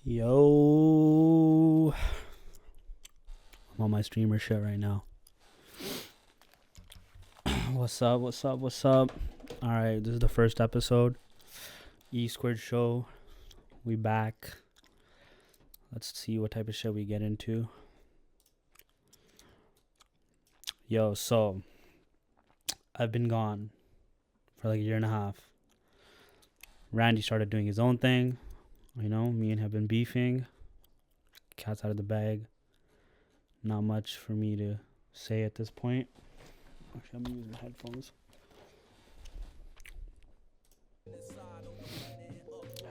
Yo, I'm on my streamer shit right now. What's up? What's up? What's up? All right, this is the first episode. E Squared Show. We back. Let's see what type of shit we get into. Yo, so I've been gone for like a year and a half. Randy started doing his own thing. You know, me and him have been beefing. Cat's out of the bag. Not much for me to say at this point. Actually, I'm using headphones.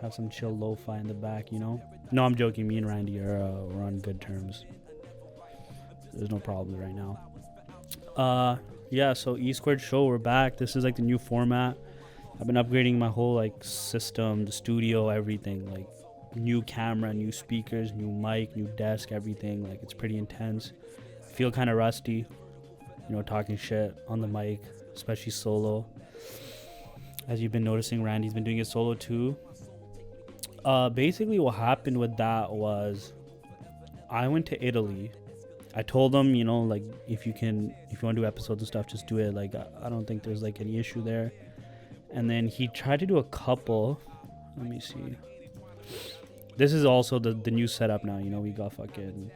Have some chill lo-fi in the back, you know? No, I'm joking. Me and Randy are we're on good terms. There's no problems right now. Yeah, so E Squared Show, we're back. This is like the new format. I've been upgrading my whole like system, the studio, everything. Like new camera, new speakers, new mic, new desk, everything. Like it's pretty intense. I feel kind of rusty, you know, talking shit on the mic, especially solo. As you've been noticing, Randy's been doing it solo too. Basically what happened with that was I went to Italy. I told them, you know, like if you want to do episodes and stuff, just do it. Like I don't think there's like any issue there. And then he tried to do a couple. Let me see. This is also the new setup now. You know, we got fucking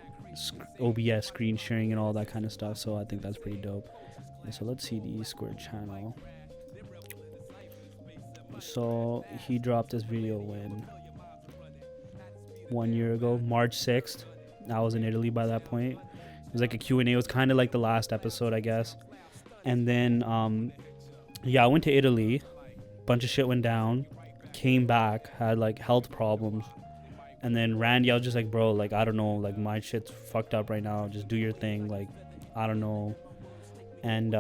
OBS screen sharing and all that kind of stuff. So I think that's pretty dope. Yeah, so let's see the E Squared channel. So he dropped this video when 1 year ago, March 6th. I was in Italy by that point. It was like a Q&A. It was kind of like the last episode, I guess. And then, yeah, I went to Italy. Bunch of shit went down. Came back, had like health problems. And then Randy, I was just like, bro, like, I don't know. Like, my shit's fucked up right now. Just do your thing. Like, I don't know. And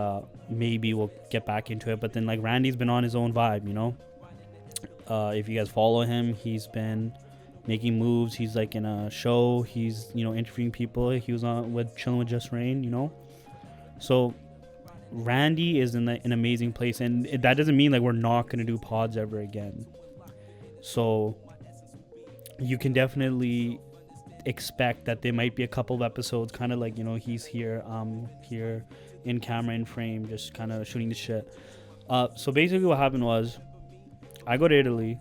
maybe we'll get back into it. But then, like, Randy's been on his own vibe, you know? If you guys follow him, he's been making moves. He's like in a show. He's, you know, interviewing people. He was on with Chilling with Just Rain, you know? So Randy is in an amazing place. And that doesn't mean like we're not going to do pods ever again. So you can definitely expect that there might be a couple of episodes kind of like, you know, he's here, here in camera, in frame, just kind of shooting the shit. So basically what happened was I go to Italy.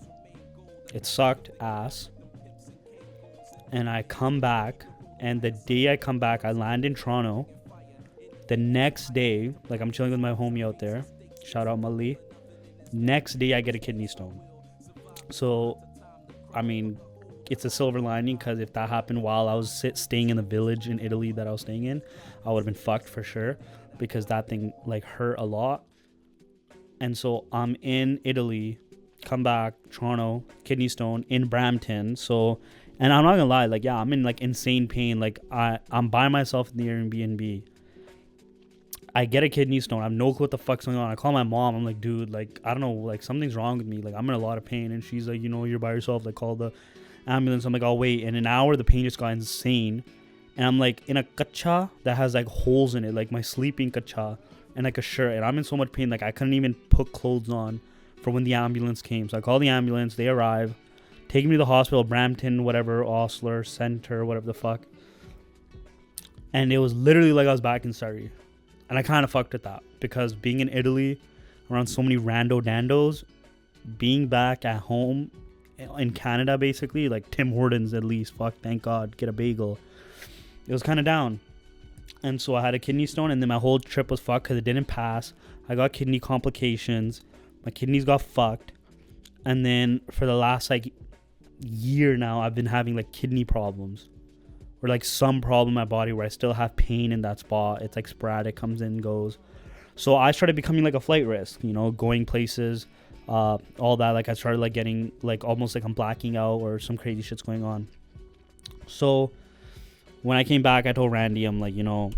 It sucked ass. And I come back. And the day I come back, I land in Toronto. The next day, like I'm chilling with my homie out there. Shout out Mali. Next day, I get a kidney stone. So, I mean, it's a silver lining because if that happened while I was staying in the village in Italy that I was staying in, I would have been fucked for sure because that thing like hurt a lot. And so I'm in Italy, come back, Toronto, kidney stone in Brampton. So, and I'm not gonna lie, like, yeah, I'm in like insane pain. Like I'm by myself in the Airbnb. I get a kidney stone. I have no clue what the fuck's going on. I call my mom. I'm like, dude, like, I don't know, like, something's wrong with me. Like, I'm in a lot of pain. And she's like, you know, you're by yourself. Like, call the ambulance. I'm like, I'll wait. In an hour, the pain just got insane. And I'm like in a kacha that has like holes in it, like my sleeping kacha and like a shirt. And I'm in so much pain, like I couldn't even put clothes on for when the ambulance came. So I call the ambulance. They arrive, take me to the hospital, Brampton, whatever, Osler Center, whatever the fuck. And it was literally like I was back in Surrey. And I kind of fucked with that because being in Italy around so many rando dandos, being back at home in Canada, basically, like Tim Hortons at least, fuck, thank God, get a bagel. It was kind of down. And so I had a kidney stone and then my whole trip was fucked because it didn't pass. I got kidney complications. My kidneys got fucked. And then for the last like year now, I've been having like kidney problems. Or like some problem in my body where I still have pain in that spot. It's like sporadic, comes and goes. So I started becoming like a flight risk, you know, going places, all that. Like I started like getting like almost like I'm blacking out or some crazy shit's going on. So when I came back, I told Randy, I'm like, you know,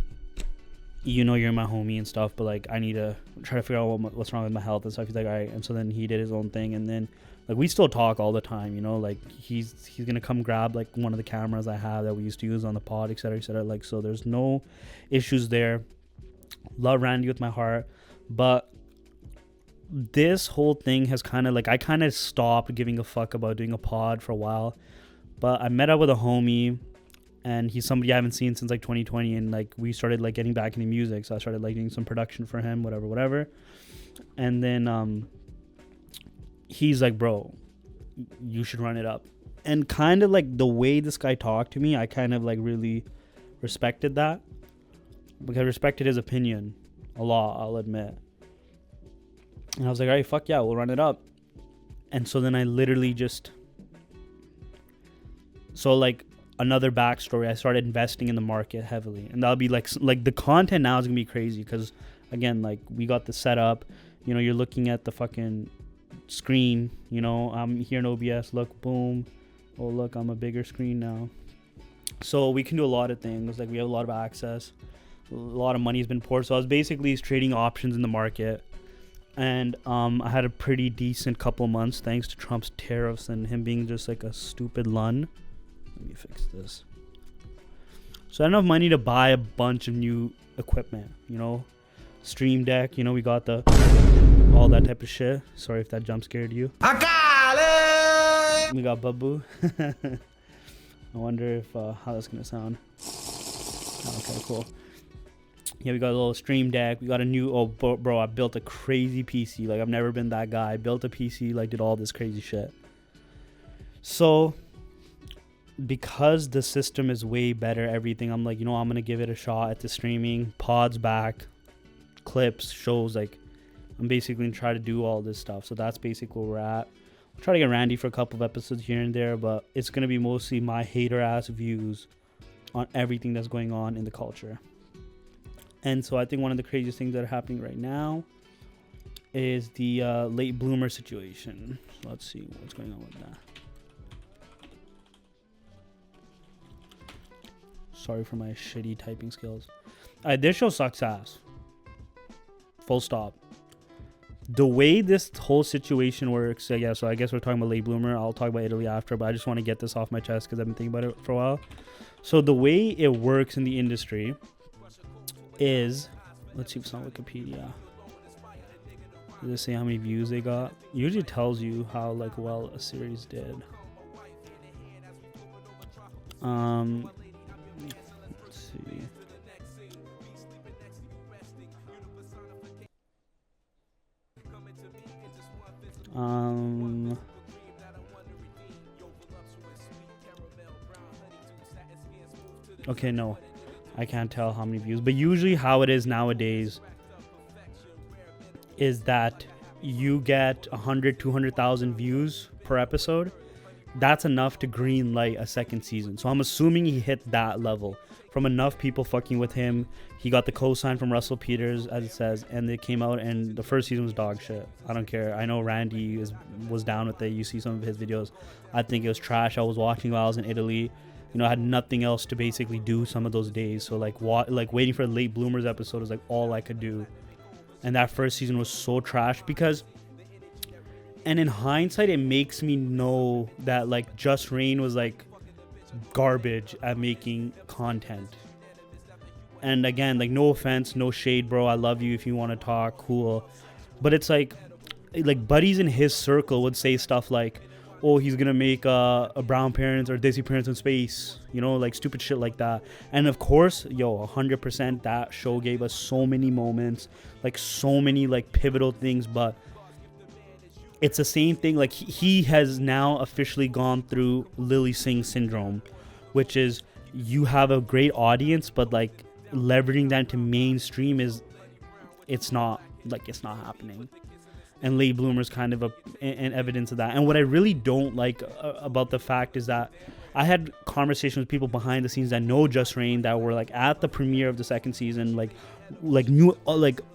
you're my homie and stuff, but like I need to try to figure out what's wrong with my health and stuff. He's like, all right. And so then he did his own thing. And then like we still talk all the time, you know, like he's gonna come grab like one of the cameras I have that we used to use on the pod, etc., etc. Like, so there's no issues there. Love Randy with my heart. But this whole thing has kind of like, I kind of stopped giving a fuck about doing a pod for a while But I met up with a homie, and he's somebody I haven't seen since like 2020, and like we started like getting back into music, so I started like doing some production for him, whatever. And then he's like, bro, you should run it up. And kind of like the way this guy talked to me, I kind of like really respected that, because I respected his opinion a lot, I'll admit. And I was like, all right, fuck yeah, we'll run it up. And so then I literally just, so like another backstory, I started investing in the market heavily, and that'll be like the content now is gonna be crazy, because again, like we got the setup, you know, you're looking at the fucking screen, you know, I'm here in OBS, look, boom, oh look, I'm a bigger screen now. So we can do a lot of things, like we have a lot of access, a lot of money has been poured. So I was basically trading options in the market, and I had a pretty decent couple months thanks to Trump's tariffs and him being just like a stupid lun. Let me fix this. So I had enough money to buy a bunch of new equipment, you know, Stream Deck, you know, we got the all that type of shit. Sorry if that jump scared you. I got it! We got Babu. I wonder if how that's gonna sound. Okay, cool. Yeah, we got a little Stream Deck. We got a new, bro, I built a crazy PC. Like, I've never been that guy. I built a PC, like, did all this crazy shit. So, because the system is way better, everything, I'm like, you know, I'm gonna give it a shot at the streaming. Pods back, clips, shows, like, I'm basically gonna try to do all this stuff. So that's basically where we're at. I'll try to get Randy for a couple of episodes here and there, but it's gonna be mostly my hater-ass views on everything that's going on in the culture. And so I think one of the craziest things that are happening right now is the late bloomer situation. So let's see what's going on with that. Sorry for my shitty typing skills. This show sucks ass. Full stop. The way this whole situation works, yeah, so I guess we're talking about late bloomer. I'll talk about Italy after, but I just want to get this off my chest because I've been thinking about it for a while. So the way it works in the industry is, let's see if it's on Wikipedia. Does it say how many views they got? It usually tells you how like well a series did. Let's see. Okay, no, I can't tell how many views, but usually how it is nowadays is that you get 100, 200,000 views per episode. That's enough to green light a second season. So I'm assuming he hit that level from enough people fucking with him. He got the cosign from Russell Peters, as it says, and they came out and the first season was dog shit. I don't care. I know Randy was down with it. You see some of his videos. I think it was trash. I was watching while I was in Italy. You know, I had nothing else to basically do some of those days. So like waiting for the late bloomers episode was like all I could do. And that first season was so trash because, and in hindsight, it makes me know that like Just Rain was like garbage at making content. And again, like no offense, no shade, bro. I love you if you want to talk, cool. But it's like buddies in his circle would say stuff like, oh, he's gonna make a Brown Parents or Disney Parents in Space, you know, like stupid shit like that. And of course, 100% that show gave us so many moments, like so many like pivotal things. But it's the same thing, like he has now officially gone through Lily Singh syndrome, which is you have a great audience, but like leveraging that into mainstream it's not happening. And late bloomers kind of an evidence of that. And what I really don't like about the fact is that I had conversations with people behind the scenes that know Just Rain that were like at the premiere of the second season, like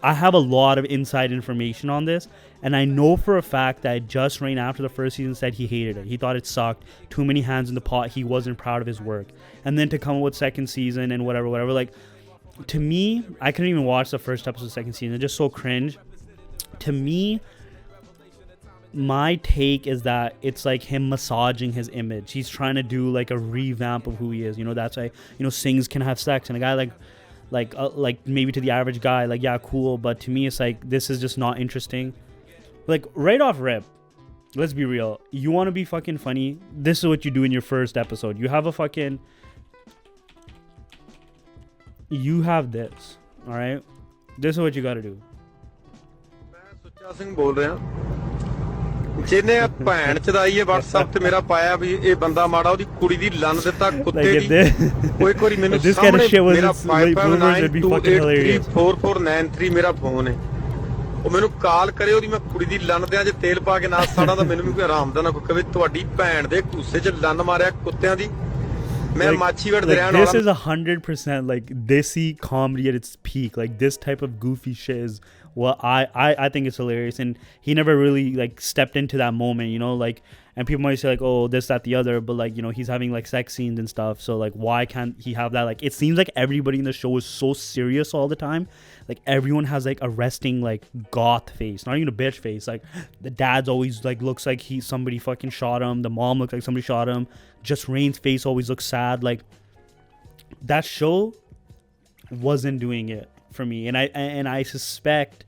I have a lot of inside information on this, and I know for a fact that Just Rain after the first season said he hated it. He thought it sucked. Too many hands in the pot. He wasn't proud of his work. And then to come with second season and whatever, like to me, I couldn't even watch the first episode of the second season. It's just so cringe. To me, my take is that it's like him massaging his image. He's trying to do like a revamp of who he is. You know, that's why, you know, Sings can have sex, and a guy like maybe to the average guy, like, yeah, cool. But to me, it's like, this is just not interesting. Like right off rip, let's be real. You want to be fucking funny? This is what you do in your first episode. You have this. All right. This is what you got to do. Singh ਬੋਲ ਰਿਹਾ ਜਿਹਨੇ ਭੈਣ ਚਦਾਈ ਹੈ WhatsApp ਤੇ ਮੇਰਾ ਪਾਇਆ ਵੀ ਇਹ ਬੰਦਾ ਮਾੜਾ ਉਹਦੀ ਕੁੜੀ ਦੀ ਲੰਨ ਦਿੱਤਾ ਕੁੱਤੇ ਦੀ ਕੋਈ ਕੋਈ ਮੈਨੂੰ ਸਾਹਮਣੇ ਮੇਰਾ 5592834493 ਮੇਰਾ ਫੋਨ ਹੈ ਉਹ ਮੈਨੂੰ ਕਾਲ ਕਰੇ ਉਹਦੀ ਮੈਂ ਕੁੜੀ ਦੀ ਲੰਨ ਦਿਆਂ ਜੇ ਤੇਲ ਪਾ ਕੇ ਨਾ ਸਾੜਾ ਤਾਂ ਮੈਨੂੰ ਵੀ ਕੋਈ ਆਰਾਮ ਦਾ ਨਾ ਕੋਈ ਕਵੇ ਤੁਹਾਡੀ ਭੈਣ ਦੇ ਘੂਸੇ 'ਚ ਲੰਨ ਮਾਰਿਆ ਕੁੱਤਿਆਂ ਦੀ ਮੈਂ ਮਾਛੀਵਾੜ ਦੇ ਰਹਿਣ ਵਾਲਾ This is 100% like desi comedy at its peak. Like this type of goofy shit is well, I think it's hilarious, and he never really like stepped into that moment, you know, like, and people might say like, oh, this, that, the other, but like, you know, he's having like sex scenes and stuff, so like, why can't he have that? Like, it seems like everybody in the show is so serious all the time, like everyone has like a resting like goth face, not even a bitch face. Like the dad's always like looks like somebody fucking shot him, the mom looks like somebody shot him, just Rain's face always looks sad. Like that show wasn't doing it for me, and I suspect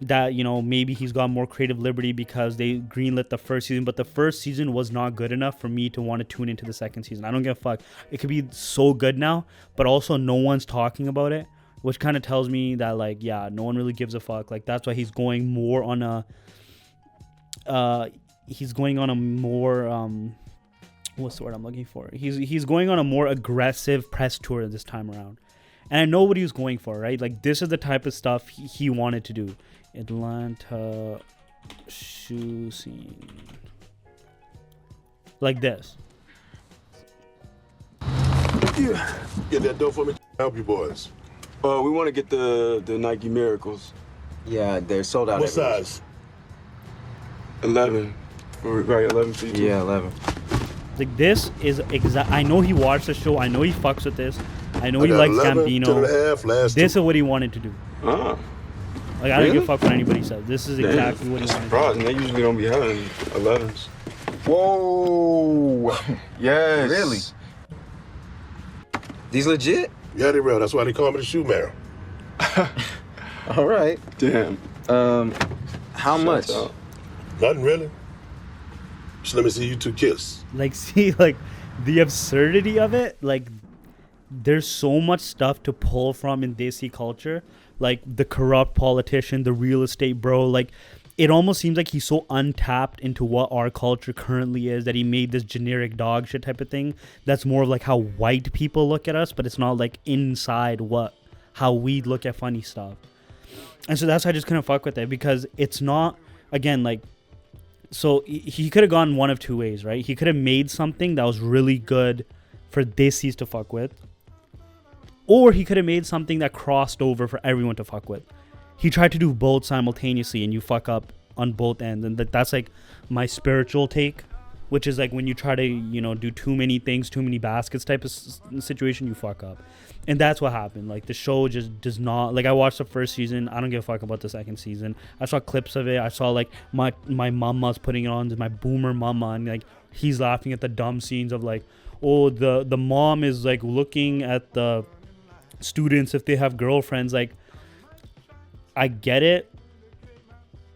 that, you know, maybe he's got more creative liberty because they greenlit the first season, but the first season was not good enough for me to want to tune into the second season. I don't give a fuck. It could be so good now, but also no one's talking about it, which kind of tells me that like, yeah, no one really gives a fuck. Like that's why he's going more on a more what's the word I'm looking for? He's going on a more aggressive press tour this time around. And I know what he was going for, right? Like this is the type of stuff he wanted to do. Atlanta shoe scene. Like this. Yeah. Get that dough for me. Help you boys. We want to get the Nike Miracles. Yeah, they're sold out. What size? 11. Right, 11 feet. Yeah, 11. Like this is exact. I know he watched the show. I know he fucks with this. I know he likes Gambino. This is what he wanted to do. Like I don't give a fuck what anybody says. This is exactly what he wanted to do. They usually don't be having 11s. Whoa! Yes. Really? These legit? Yeah, they real. That's why they call me the shoe man. All right. Damn. How much? Nothing really. Just let me see you two kiss. Like, see, like the absurdity of it. Like, there's so much stuff to pull from in Desi culture. Like the corrupt politician, the real estate bro. Like, it almost seems like he's so untapped into what our culture currently is that he made this generic dog shit type of thing. That's more of like how white people look at us, but it's not like inside how we look at funny stuff. And so that's why I just couldn't fuck with it, because it's not, again, like, so he could have gone one of two ways, right? He could have made something that was really good for Desis to fuck with, or he could have made something that crossed over for everyone to fuck with. He tried to do both simultaneously, and you fuck up on both ends. And that's like my spiritual take, which is like when you try to, you know, do too many things, too many baskets type of situation, you fuck up. And that's what happened. Like the show just does not, like I watched the first season. I don't give a fuck about the second season. I saw clips of it. I saw like my mama's putting it on, my boomer mama, and like he's laughing at the dumb scenes of like, oh, the mom is like looking at the students if they have girlfriends. Like, I get it.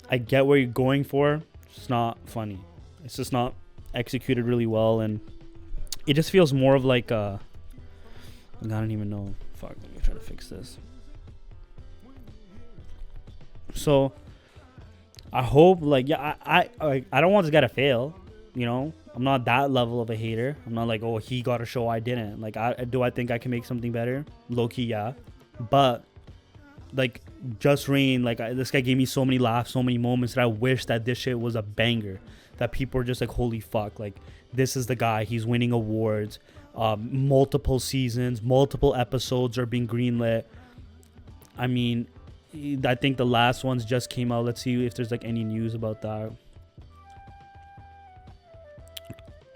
I get what you're going for. It's not funny. It's just not executed really well, and it just feels more of like I don't even know. Fuck, let me try to fix this. So I hope, like, yeah, I don't want this guy to fail, you know. I'm not that level of a hater. I'm not like, oh, he got a show, I didn't. Like, do I think I can make something better? Low key, yeah. But like Just Rain, like this guy gave me so many laughs, so many moments that I wish that this shit was a banger. That people are just like, holy fuck, like this is the guy. He's winning awards. Multiple seasons, multiple episodes are being greenlit. I mean, I think the last ones just came out. Let's see if there's like any news about that.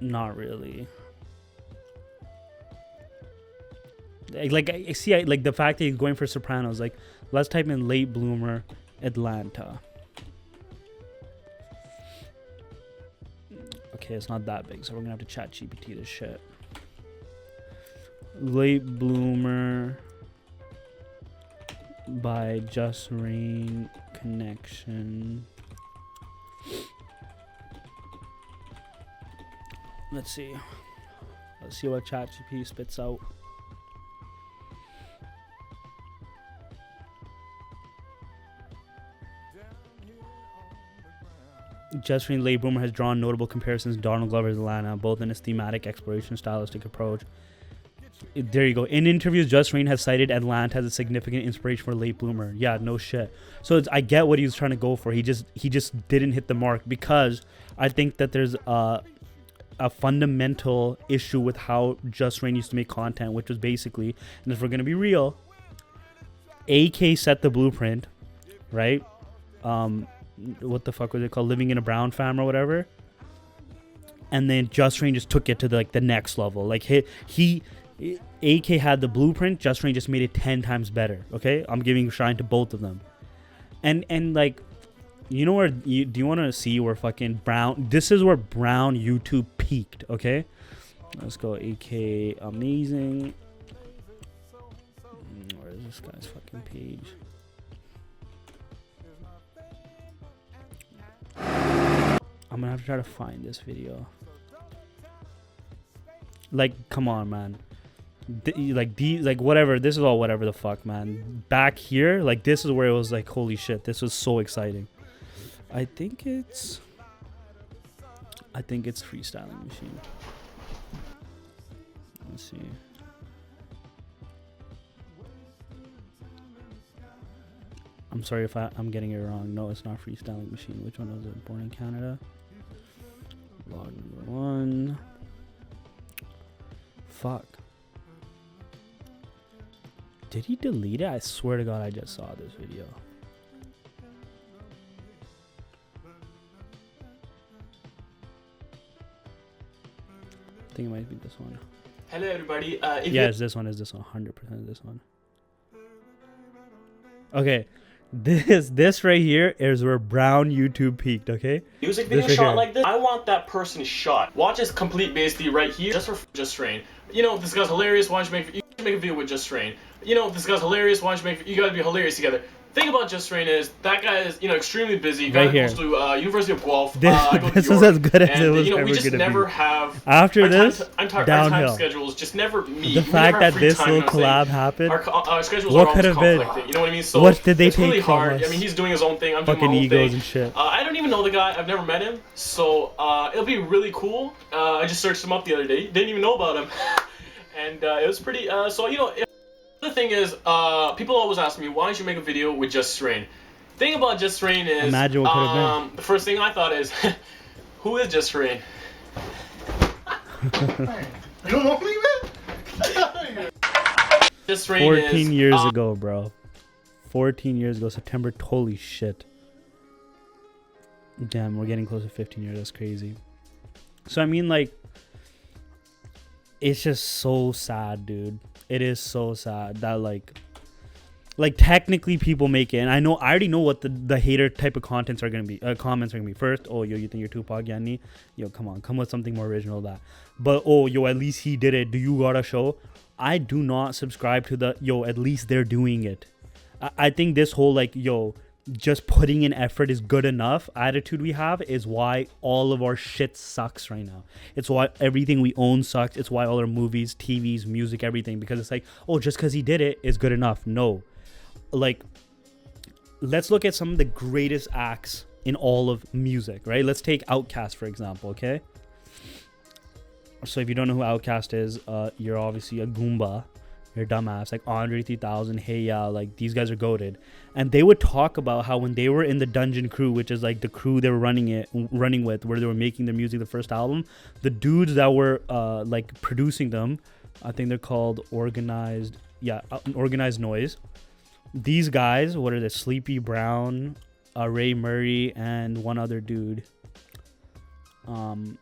Not really. Like I see, like the fact that he's going for Sopranos. Like, let's type in late bloomer Atlanta. Okay, it's not that big, so we're gonna have to chat GPT this shit. Late bloomer by Just Rain connection. Let's see. Let's see what ChatGPT spits out. Just Rain Late Bloomer has drawn notable comparisons to Donald Glover's Atlanta, both in his thematic exploration stylistic approach. There you go. In interviews, Just Rain has cited Atlanta as a significant inspiration for Late Bloomer. Yeah, no shit. So I get what he was trying to go for. He just didn't hit the mark, because I think that there's a fundamental issue with how Just Rain used to make content, which was basically, and if we're gonna be real, AK set the blueprint, right? What the fuck was it called? Living in a Brown Fam or whatever. And then Just Rain just took it to the next level. Like he AK had the blueprint, Just Rain just made it 10 times better. Okay, I'm giving shine to both of them. And like, you know where do you want to see where fucking Brown? This is where Brown YouTube peaked. Okay, let's go. AK amazing. Where is this guy's fucking page? I'm gonna have to try to find this video. Like, come on, man. Whatever. This is all whatever the fuck, man. Back here, like, this is where it was like, holy shit, this was so exciting. I think it's Freestyling Machine. Let's see. I'm sorry if I'm getting it wrong. No, it's not Freestyling Machine. Which one was it? Born in Canada. Log number 1. Fuck. Did he delete it? I swear to God, I just saw this video. I think it might be this one. Hello, everybody. It's this one. Is this one? 100% this one. Okay. This right here is where Brown YouTube peaked, okay? Music video right shot here. like this, I want that person shot. Watch this complete basically right here, just for Just Rain. You know, this guy's hilarious, why don't you make a video with Just Rain? You know, this guy's hilarious, why don't you make, you gotta be hilarious together. Thing about Just Rain is, that guy is, extremely busy. Right here. Goes to University of Guelph. This, I go to this York, is as good as and, it was we ever just gonna never be. have... After our this, our downhill. time schedules just never meet. The We fact never have that free this time, little you know what I'm collab saying? happened, Our schedules what are could always have been? conflicting, you know what I mean? So What did they it's really take from hard. us? I mean, he's doing his own thing. I'm doing Fucking my own egos thing. and shit. I don't even know the guy. I've never met him. So it'll be really cool. I just searched him up the other day. Didn't even know about him. And it was pretty... the thing is, people always ask me, why don't you make a video with Just Rain? Thing about Just Rain is... Imagine what could have been. The first thing I thought is, who is Just Rain? You don't know me, man? Just Rain 14 years ago, bro. 14 years ago, September. Holy shit. Damn, we're getting close to 15 years. That's crazy. So, I mean, like, it's just so sad, dude. It is so sad that, like technically people make it, and I already know what the hater type of contents are gonna be. Comments are gonna be. First, oh, yo, you think you're Tupac, Yanni? Yo, come on, come with something more original than that. But oh, yo, at least he did it. Do you gotta show? I do not subscribe to the yo. At least they're doing it. I think this whole like yo, just putting in effort is good enough attitude we have is why all of our shit sucks right now. It's why everything we own sucks. It's why all our movies, TVs, music, everything, because it's like, oh, just because he did it is good enough. No. Like, let's look at some of the greatest acts in all of music, right? Let's take Outkast, for example, okay? So if you don't know who Outkast is, you're obviously a Goomba. You're a dumbass. Like Andre 3000, Hey Ya, like these guys are goated. And they would talk about how when they were in the Dungeon crew, which is like the crew they were running with, where they were making their music, the first album, the dudes that were like producing them, I think they're called Organized Noise. These guys, what are they? Sleepy Brown, Ray Murray, and one other dude.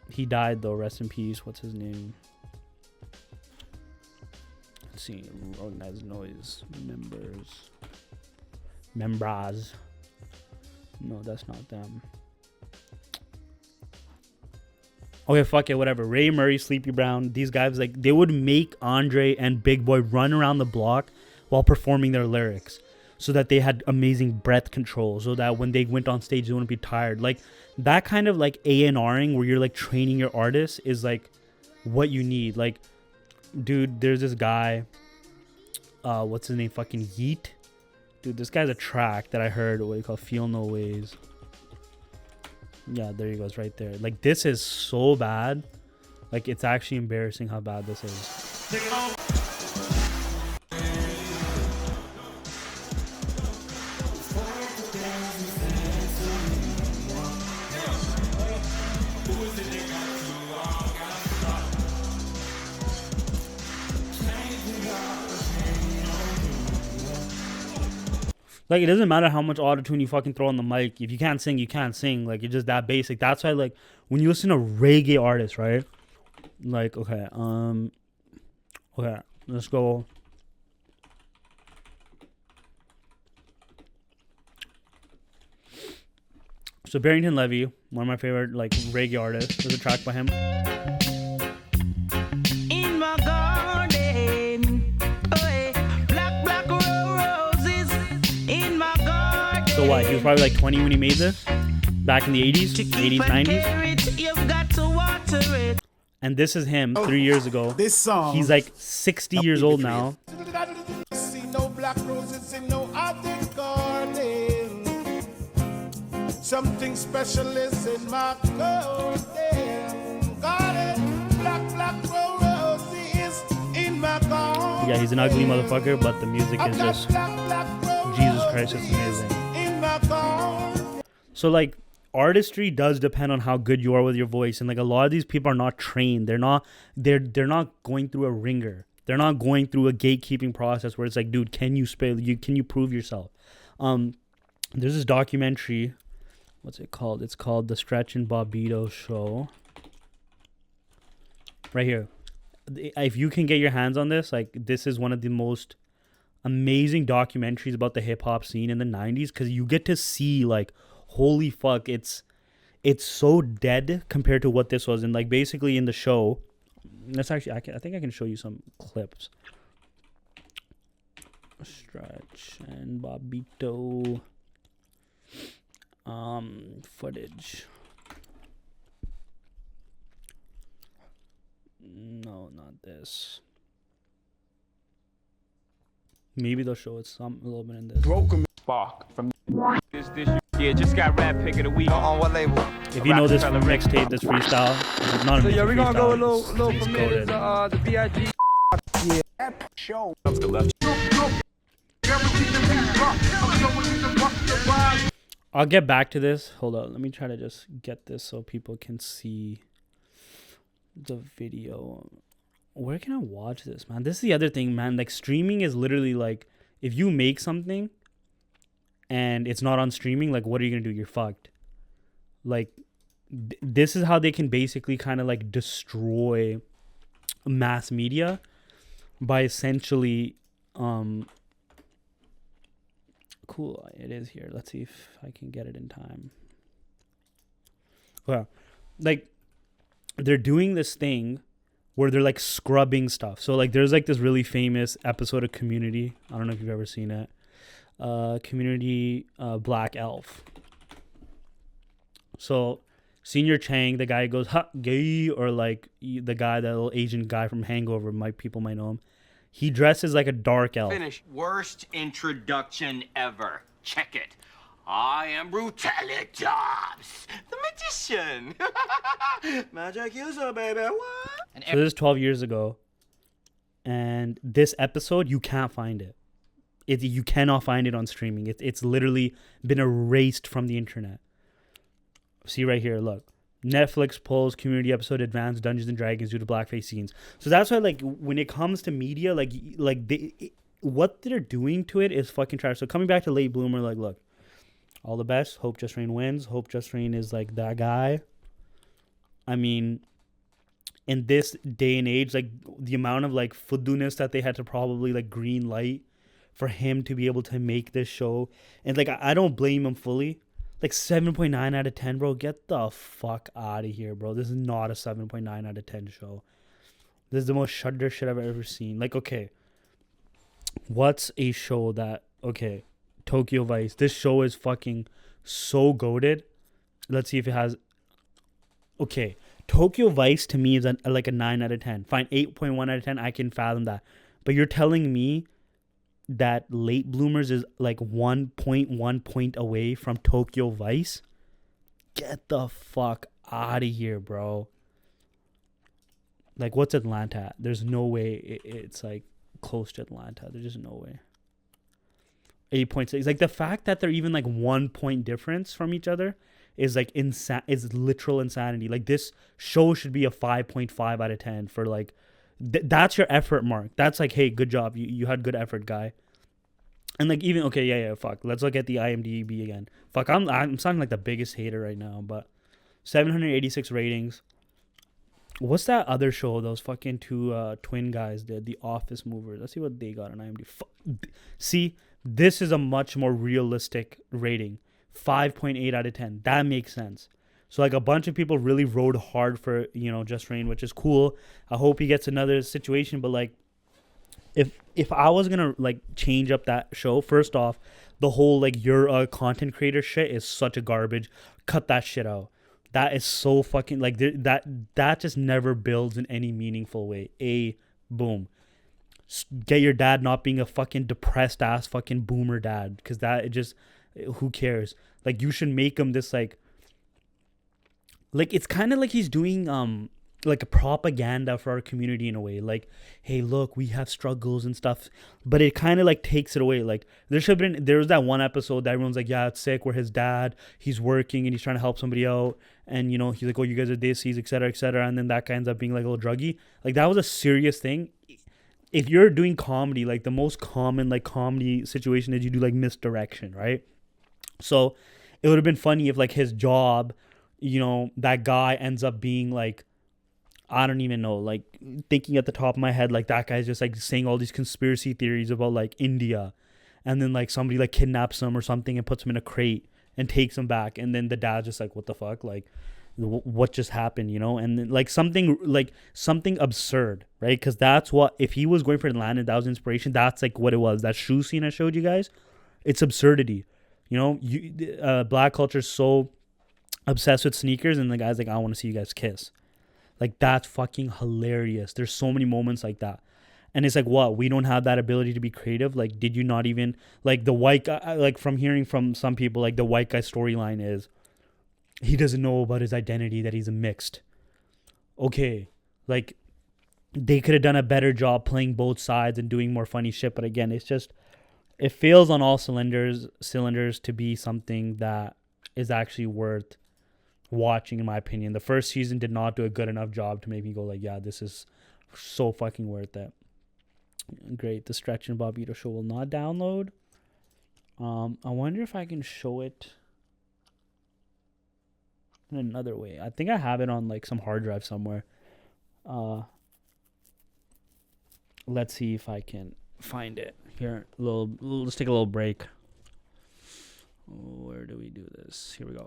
He died though. Rest in peace. What's his name? Let's see. Organized Noise members. No, that's not them. Okay, fuck it, whatever. Ray Murray, Sleepy Brown, these guys, like, they would make Andre and Big Boy run around the block while performing their lyrics. so that they had amazing breath control, so that when they went on stage they wouldn't be tired. Like that kind of like A&Ring where you're like training your artists is like what you need. Like, dude, there's this guy, what's his name, fucking Yeet. Dude, this guy's a track that I heard, what do you call, Feel No Ways. Yeah, there he goes right there. Like, this is so bad. Like, it's actually embarrassing how bad this is. Like, it doesn't matter how much autotune you fucking throw on the mic. If you can't sing, you can't sing. Like, it's just that basic. That's why, like, when you listen to reggae artists, right? Like, okay, let's go. So, Bington Levy, one of my favorite, like, reggae artists. There's a track by him. In my garden, black roses. In my garden. So what? He was probably like 20 when he made this? Back in the 80s, 80s, 90s? You've got to water it. And this is him 3 years ago. This song. He's like 60 years old now. See no black roses in no other garden. Something special is in my garden. Black roses in my garden. Yeah, he's an ugly motherfucker, but the music is just, Jesus Christ, it's amazing. So like, artistry does depend on how good you are with your voice, and like a lot of these people are not trained. They're not going through a ringer. They're not going through a gatekeeping process where it's like, dude, can you can you prove yourself? There's this documentary, what's it called? It's called The Stretch and Bobito Show. Right here. If you can get your hands on this, like, this is one of the most amazing documentaries about the hip hop scene in the 90s, because you get to see, like, holy fuck, it's so dead compared to what this was. And like, basically in the show, let's actually, I think I can show you some clips. Stretch and Bobito footage. No, not this. Maybe they'll show it a little bit in this. Spark from this yeah, just got rap pick of the week. On what label? If you know this from mixtape, this freestyle, it's not a Yeah, we gonna go a little it's familiar coded. the B.I.G. Yeah, show. I'll get back to this. Hold on, let me try to just get this so people can see the video. Where can I watch this, man? This is the other thing, man. Like, streaming is literally like, if you make something and it's not on streaming, like, what are you gonna do? You're fucked. Like, this is how they can basically kind of like destroy mass media by essentially cool, it is here. Let's see if I can get it in time. Well, like, they're doing this thing where they're like scrubbing stuff. So like, there's like this really famous episode of Community. I don't know if you've ever seen it. Community, Black Elf. So Senior Chang, the guy who goes, ha, gay, or like the guy, that little Asian guy from Hangover, people might know him. He dresses like a dark elf. Finish. Worst introduction ever. Check it. I am Brutalitops, the magician. Magic user, baby. What? So this is 12 years ago. And this episode, you can't find it. You cannot find it on streaming. It's literally been erased from the internet. See right here, look. Netflix pulls Community episode advanced Dungeons and Dragons due to blackface scenes. So that's why, like, when it comes to media, what they're doing to it is fucking trash. So coming back to Late Bloomer, like, look, all the best. Hope Just Rain wins. Hope Just Rain is like that guy. I mean, in this day and age, like, the amount of like fuduness that they had to probably like green light for him to be able to make this show, and like, I don't blame him fully. Like, 7.9 out of 10, bro. Get the fuck out of here, bro. This is not a 7.9 out of 10 show. This is the most shudder shit I've ever seen. Like, okay, what's a show that, okay, Tokyo Vice. This show is fucking so goated. Let's see if it has. Okay, Tokyo Vice to me is like a 9 out of 10. Fine, 8.1 out of 10. I can fathom that. But you're telling me that Late Bloomers is like 1.1 point away from Tokyo Vice? Get the fuck out of here, bro. Like, what's Atlanta at? There's no way it's like close to Atlanta. There's just no way. 8.6. Like, the fact that they're even like 1 point difference from each other is like is literal insanity. Like, this show should be a 5.5 out of 10 for like that's your effort mark. That's like, hey, good job. You had good effort, guy. And like, even okay, yeah, fuck. Let's look at the IMDb again. Fuck, I'm sounding like the biggest hater right now, but 786 ratings. What's that other show those fucking two twin guys did? The Office Movers. Let's see what they got on IMDb. See, this is a much more realistic rating. 5.8 out of 10. That makes sense. So like a bunch of people really rode hard for, Just Rain, which is cool. I hope he gets another situation, but like if I was going to like change up that show, first off, the whole like you're a content creator shit is such a garbage. Cut that shit out. That is so fucking like that just never builds in any meaningful way. Boom. Get your dad not being a fucking depressed ass fucking boomer dad, because that it just, who cares? Like, you should make him this like it's kind of like he's doing like a propaganda for our community in a way. Like, hey, look, we have struggles and stuff, but it kind of like takes it away. Like, there was that one episode that everyone's like, yeah, it's sick, where his dad, he's working and he's trying to help somebody out, and he's like, oh, you guys are this, he's etc., and then that guy ends up being like a little druggy. Like, that was a serious thing. If you're doing comedy, like the most common like comedy situation is you do like misdirection, right? So it would have been funny if like his job, that guy ends up being like, I don't even know, like thinking at the top of my head, like that guy's just like saying all these conspiracy theories about like India, and then like somebody like kidnaps him or something and puts him in a crate and takes him back, and then the dad's just like, what the fuck, like what just happened, and then like something absurd, right? Because that's what, if he was going for Atlanta, that was inspiration, that's like what it was. That shoe scene I showed you guys, it's absurdity. Black culture is so obsessed with sneakers, and the guy's like, I want to see you guys kiss. Like, that's fucking hilarious. There's so many moments like that. And it's like, what? We don't have that ability to be creative? Like, did you not even, like, the white guy, like, from hearing from some people, like, the white guy storyline is, he doesn't know about his identity, that he's a mixed. Okay. Like, they could have done a better job playing both sides and doing more funny shit. But again, it's just, it fails on all cylinders to be something that is actually worth watching, in my opinion. The first season did not do a good enough job to make me go like, yeah, this is so fucking worth it. Great. The Stretch and Bobito show will not download. I wonder if I can show it in another way. I think I have it on like some hard drive somewhere. Let's see if I can find it here. Let's take a little break. Where do we do this? Here we go.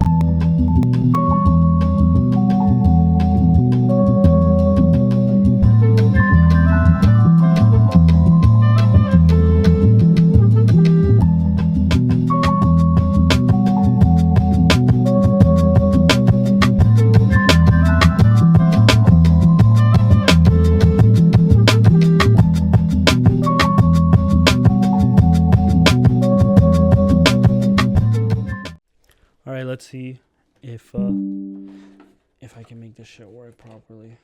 Let's see if I can make this shit work properly.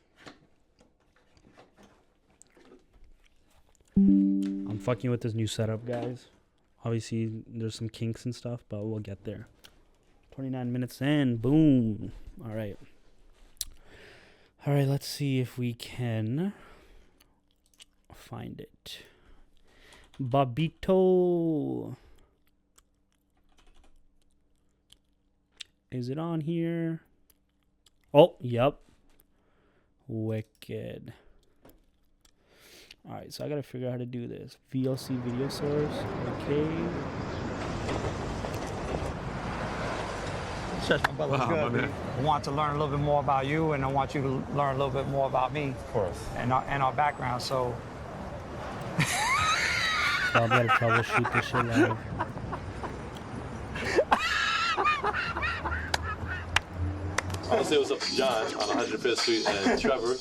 I'm fucking with this new setup, guys. Obviously, there's some kinks and stuff, but we'll get there. 29 minutes in, boom. All right, let's see if we can find it. Bobito. Is it on here? Oh, yep. Wicked. Alright, so I gotta figure out how to do this. VLC video source. Okay. Stretch, my brother. Wow, good, my man. I want to learn a little bit more about you, and I want you to learn a little bit more about me. Of course. And our background, so. I'm gonna troubleshoot this shit live. I'll say what's up to John on 105th Street and Trevor.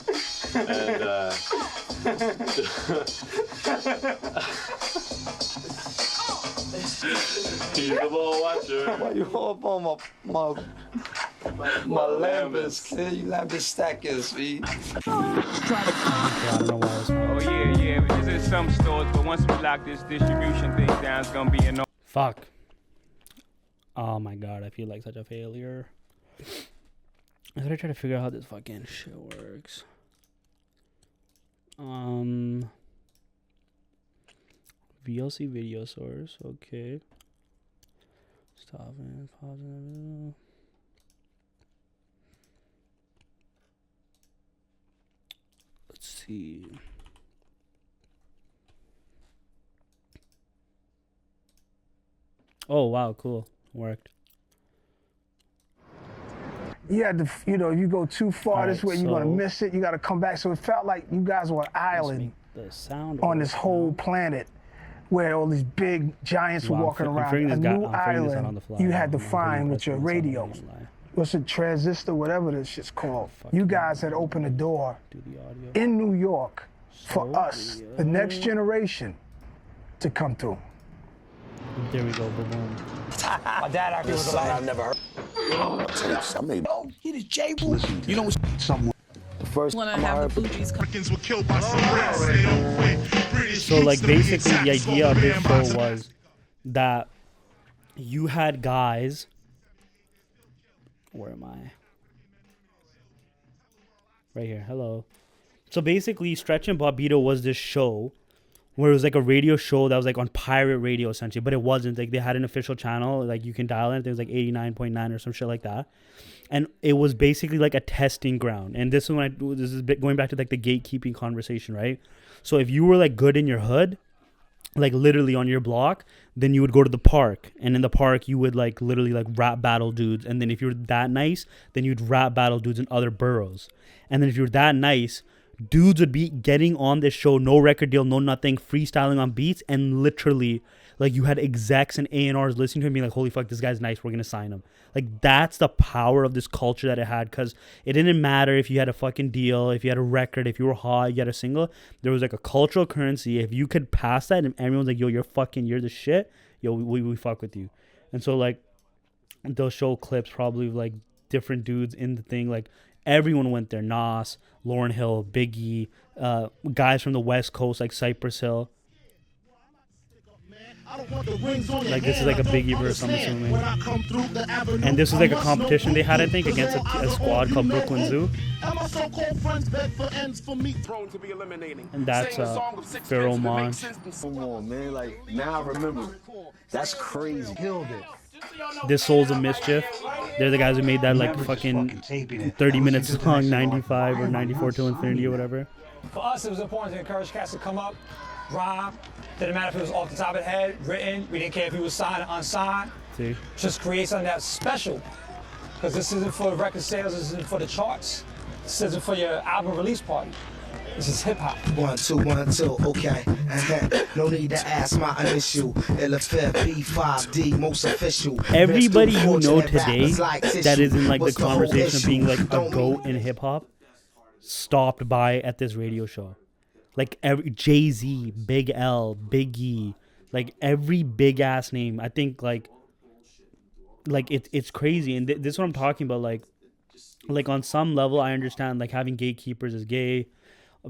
He's the ball watcher. Why you up on my Lambus, kid? You Lambus stackers, V. Oh yeah. This is some stores, but once we lock this distribution thing down, it's gonna be an. Fuck. Oh my god, I feel like such a failure. I gotta try to figure out how this fucking shit works. VLC video source, okay. Stop and pause. Let's see. Oh wow, cool. Worked. You had to, you know, if you go too far this way, you're gonna miss it. You gotta come back. So it felt like you guys were an island on this whole planet where all these big giants were walking around. A new island you had to find with your radio. What's a transistor, whatever this shit's called. You guys had opened the door in New York for us, the next generation, to come through. There we go, boom. My dad actually was alive. I've never heard. I made. Oh, he is Jay. You know someone. The first when I have the Fugees come. Were killed by some So like basically the idea of this show was that you had guys. Where am I? Right here. Hello. So basically, Stretch and Bobito was this show where it was like a radio show that was like on pirate radio essentially, but it wasn't. Like they had an official channel, like you can dial in. It was like 89.9 or some shit like that, and it was basically like a testing ground. And this is going back to like the gatekeeping conversation, right? So if you were like good in your hood, like literally on your block, then you would go to the park, and in the park you would like literally like rap battle dudes. And then if you're that nice, then you'd rap battle dudes in other boroughs. And then if you're that nice, dudes would be getting on this show, no record deal, no nothing, freestyling on beats, and literally like you had execs and A&Rs listening to him being like, holy fuck, this guy's nice, we're gonna sign him. Like that's the power of this culture that it had, because it didn't matter if you had a fucking deal, if you had a record, if you were hot, you had a single. There was like a cultural currency. If you could pass that and everyone's like, yo, you're the shit, yo, we fuck with you. And so like they'll show clips probably of like different dudes in the thing, like everyone went there. Nas, Lauryn Hill, Biggie, guys from the West Coast like Cypress Hill. Like this is like a Biggie verse, I'm assuming. And this was like a competition they had, I think, against a squad called Brooklyn Zoo. And that's Pharaoh Monch. Come on, man. Like now I remember. That's crazy. Killed it. This Souls of Mischief. They're the guys who made that like fucking 30 minutes long, 95 or 94 till infinity or whatever. For us, it was important to encourage cats to come up, rhyme. Didn't matter if it was off the top of the head, written. We didn't care if he was signed or unsigned. See? Just create something that's special. Because this isn't for record sales, this isn't for the charts. This isn't for your album release party. This is hip hop. 1, 2, 1, 2, okay. No need to ask my initial. B5D, most official. Everybody you know today that is in like the conversation of being like a GOAT in hip hop stopped by at this radio show. Like every JayZ, Big L, Biggie, like every big ass name. I think like it's crazy, and this is what I'm talking about. Like on some level, I understand like having gatekeepers is gay,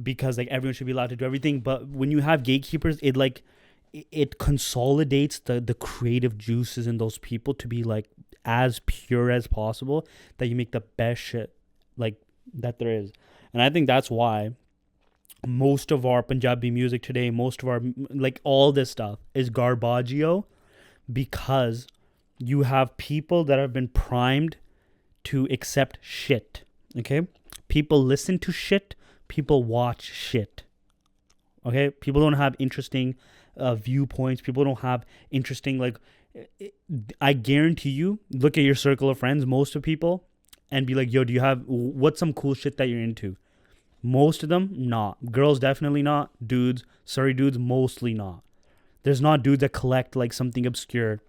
because like everyone should be allowed to do everything. But when you have gatekeepers, it consolidates the creative juices in those people to be like as pure as possible, that you make the best shit like that there is. And I think that's why most of our Punjabi music today, most of our like all this stuff is garbaggio, because you have people that have been primed to accept shit. Okay, people listen to shit, people watch shit. Okay, people don't have interesting viewpoints, people don't have interesting like I guarantee you, look at your circle of friends, most of people, and be like, yo, do you have what's some cool shit that you're into? Most of them, not. Girls, definitely not. Dudes, mostly not. There's not dudes that collect like something obscure.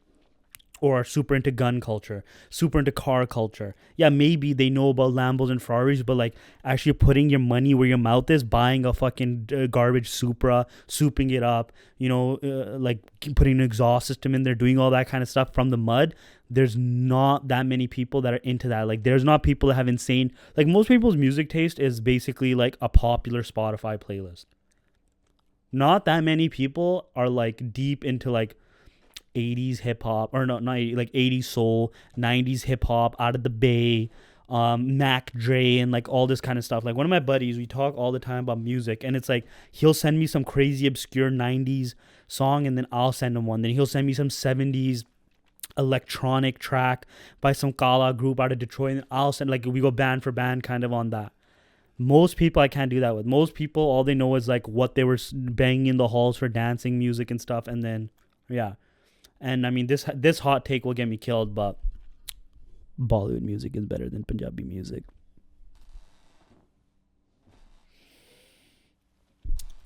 or are super into gun culture, super into car culture. Yeah, maybe they know about Lambos and Ferraris, but like actually putting your money where your mouth is, buying a fucking garbage Supra, souping it up, like putting an exhaust system in there, doing all that kind of stuff from the mud. There's not that many people that are into that. Like there's not people that have insane, like most people's music taste is basically like a popular Spotify playlist. Not that many people are like deep into like 80s hip hop, or not 80s soul, 90s hip hop out of the Bay, Mac Dre, and like all this kind of stuff. Like one of my buddies, we talk all the time about music, and it's like he'll send me some crazy obscure 90s song, and then I'll send him one. Then he'll send me some 70s electronic track by some Kala group out of Detroit, and I'll send, like, we go band for band kind of on that. Most people I can't do that with. Most people, all they know is like what they were banging in the halls for dancing music and stuff, and then yeah. And I mean, this hot take will get me killed, but Bollywood music is better than Punjabi music.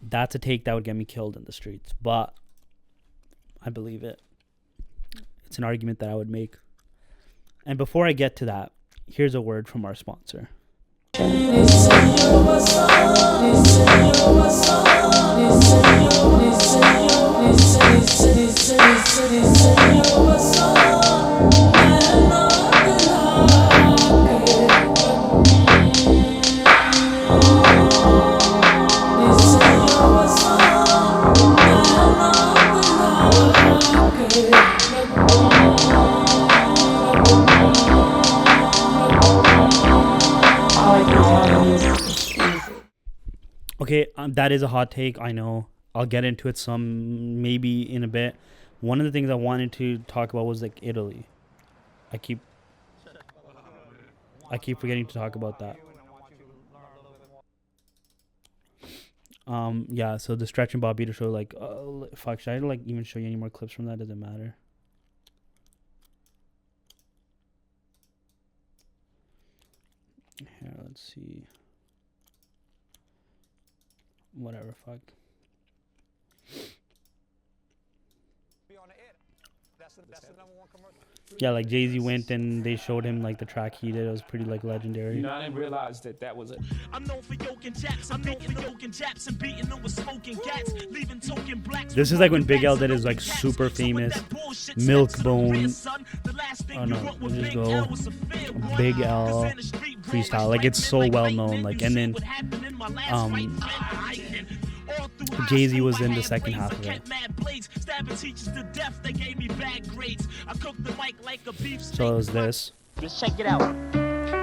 That's a take that would get me killed in the streets, but I believe it. It's an argument that I would make. And before I get to that, here's a word from our sponsor. Okay, that is a hot take, I know. I'll get into it maybe in a bit. One of the things I wanted to talk about was like Italy. I keep forgetting to talk about that. Yeah, so the Stretch and Bobito show, like, fuck, should I like even show you any more clips from that? Does it matter? Here, let's see. Whatever, fuck. Yeah, like JayZ went and they showed him like the track he did. It was pretty like legendary. You know, I didn't realize that was it. I'm known for yoking japs. I'm beating yoking japs and beating them with smoking cats, leaving token blacks. This is like when Big L did his like super famous Milk Bone. Oh no, we'll just go Big L freestyle. Like it's so well known. Like, and then JayZ was in the second half of it. So it was this. Just check it out.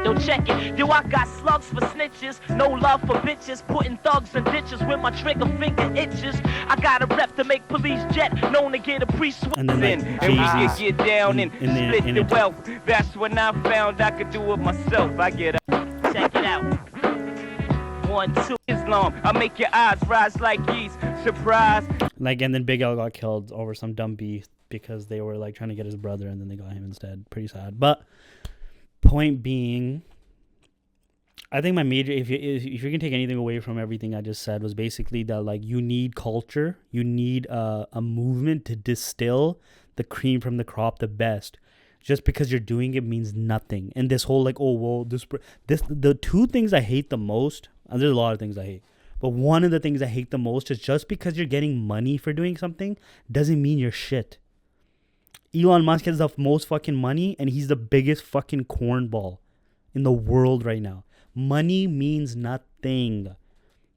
Yo, check it. Yo, I got slugs for snitches. No love for bitches. Putting thugs in ditches with my trigger finger itches. I got a rep to make police jet. Known to get a pre-swing. And then like JayZ get down and split the wealth. That's when I found I could do it myself. I get up. Check it out. 1, 2 Islam. I make your eyes rise like yeast. Surprise. Like, and then Big L got killed over some dumb beef because they were like trying to get his brother, and then they got him instead. Pretty sad. But point being, I think my major, if you can take anything away from everything I just said, was basically that like you need culture, you need a movement to distill the cream from the crop the best. Just because you're doing it means nothing. And this whole like, oh well, the two things I hate the most. And there's a lot of things I hate, but one of the things I hate the most is just because you're getting money for doing something doesn't mean you're shit. Elon Musk has the most fucking money, and he's the biggest fucking cornball in the world right now. Money means nothing.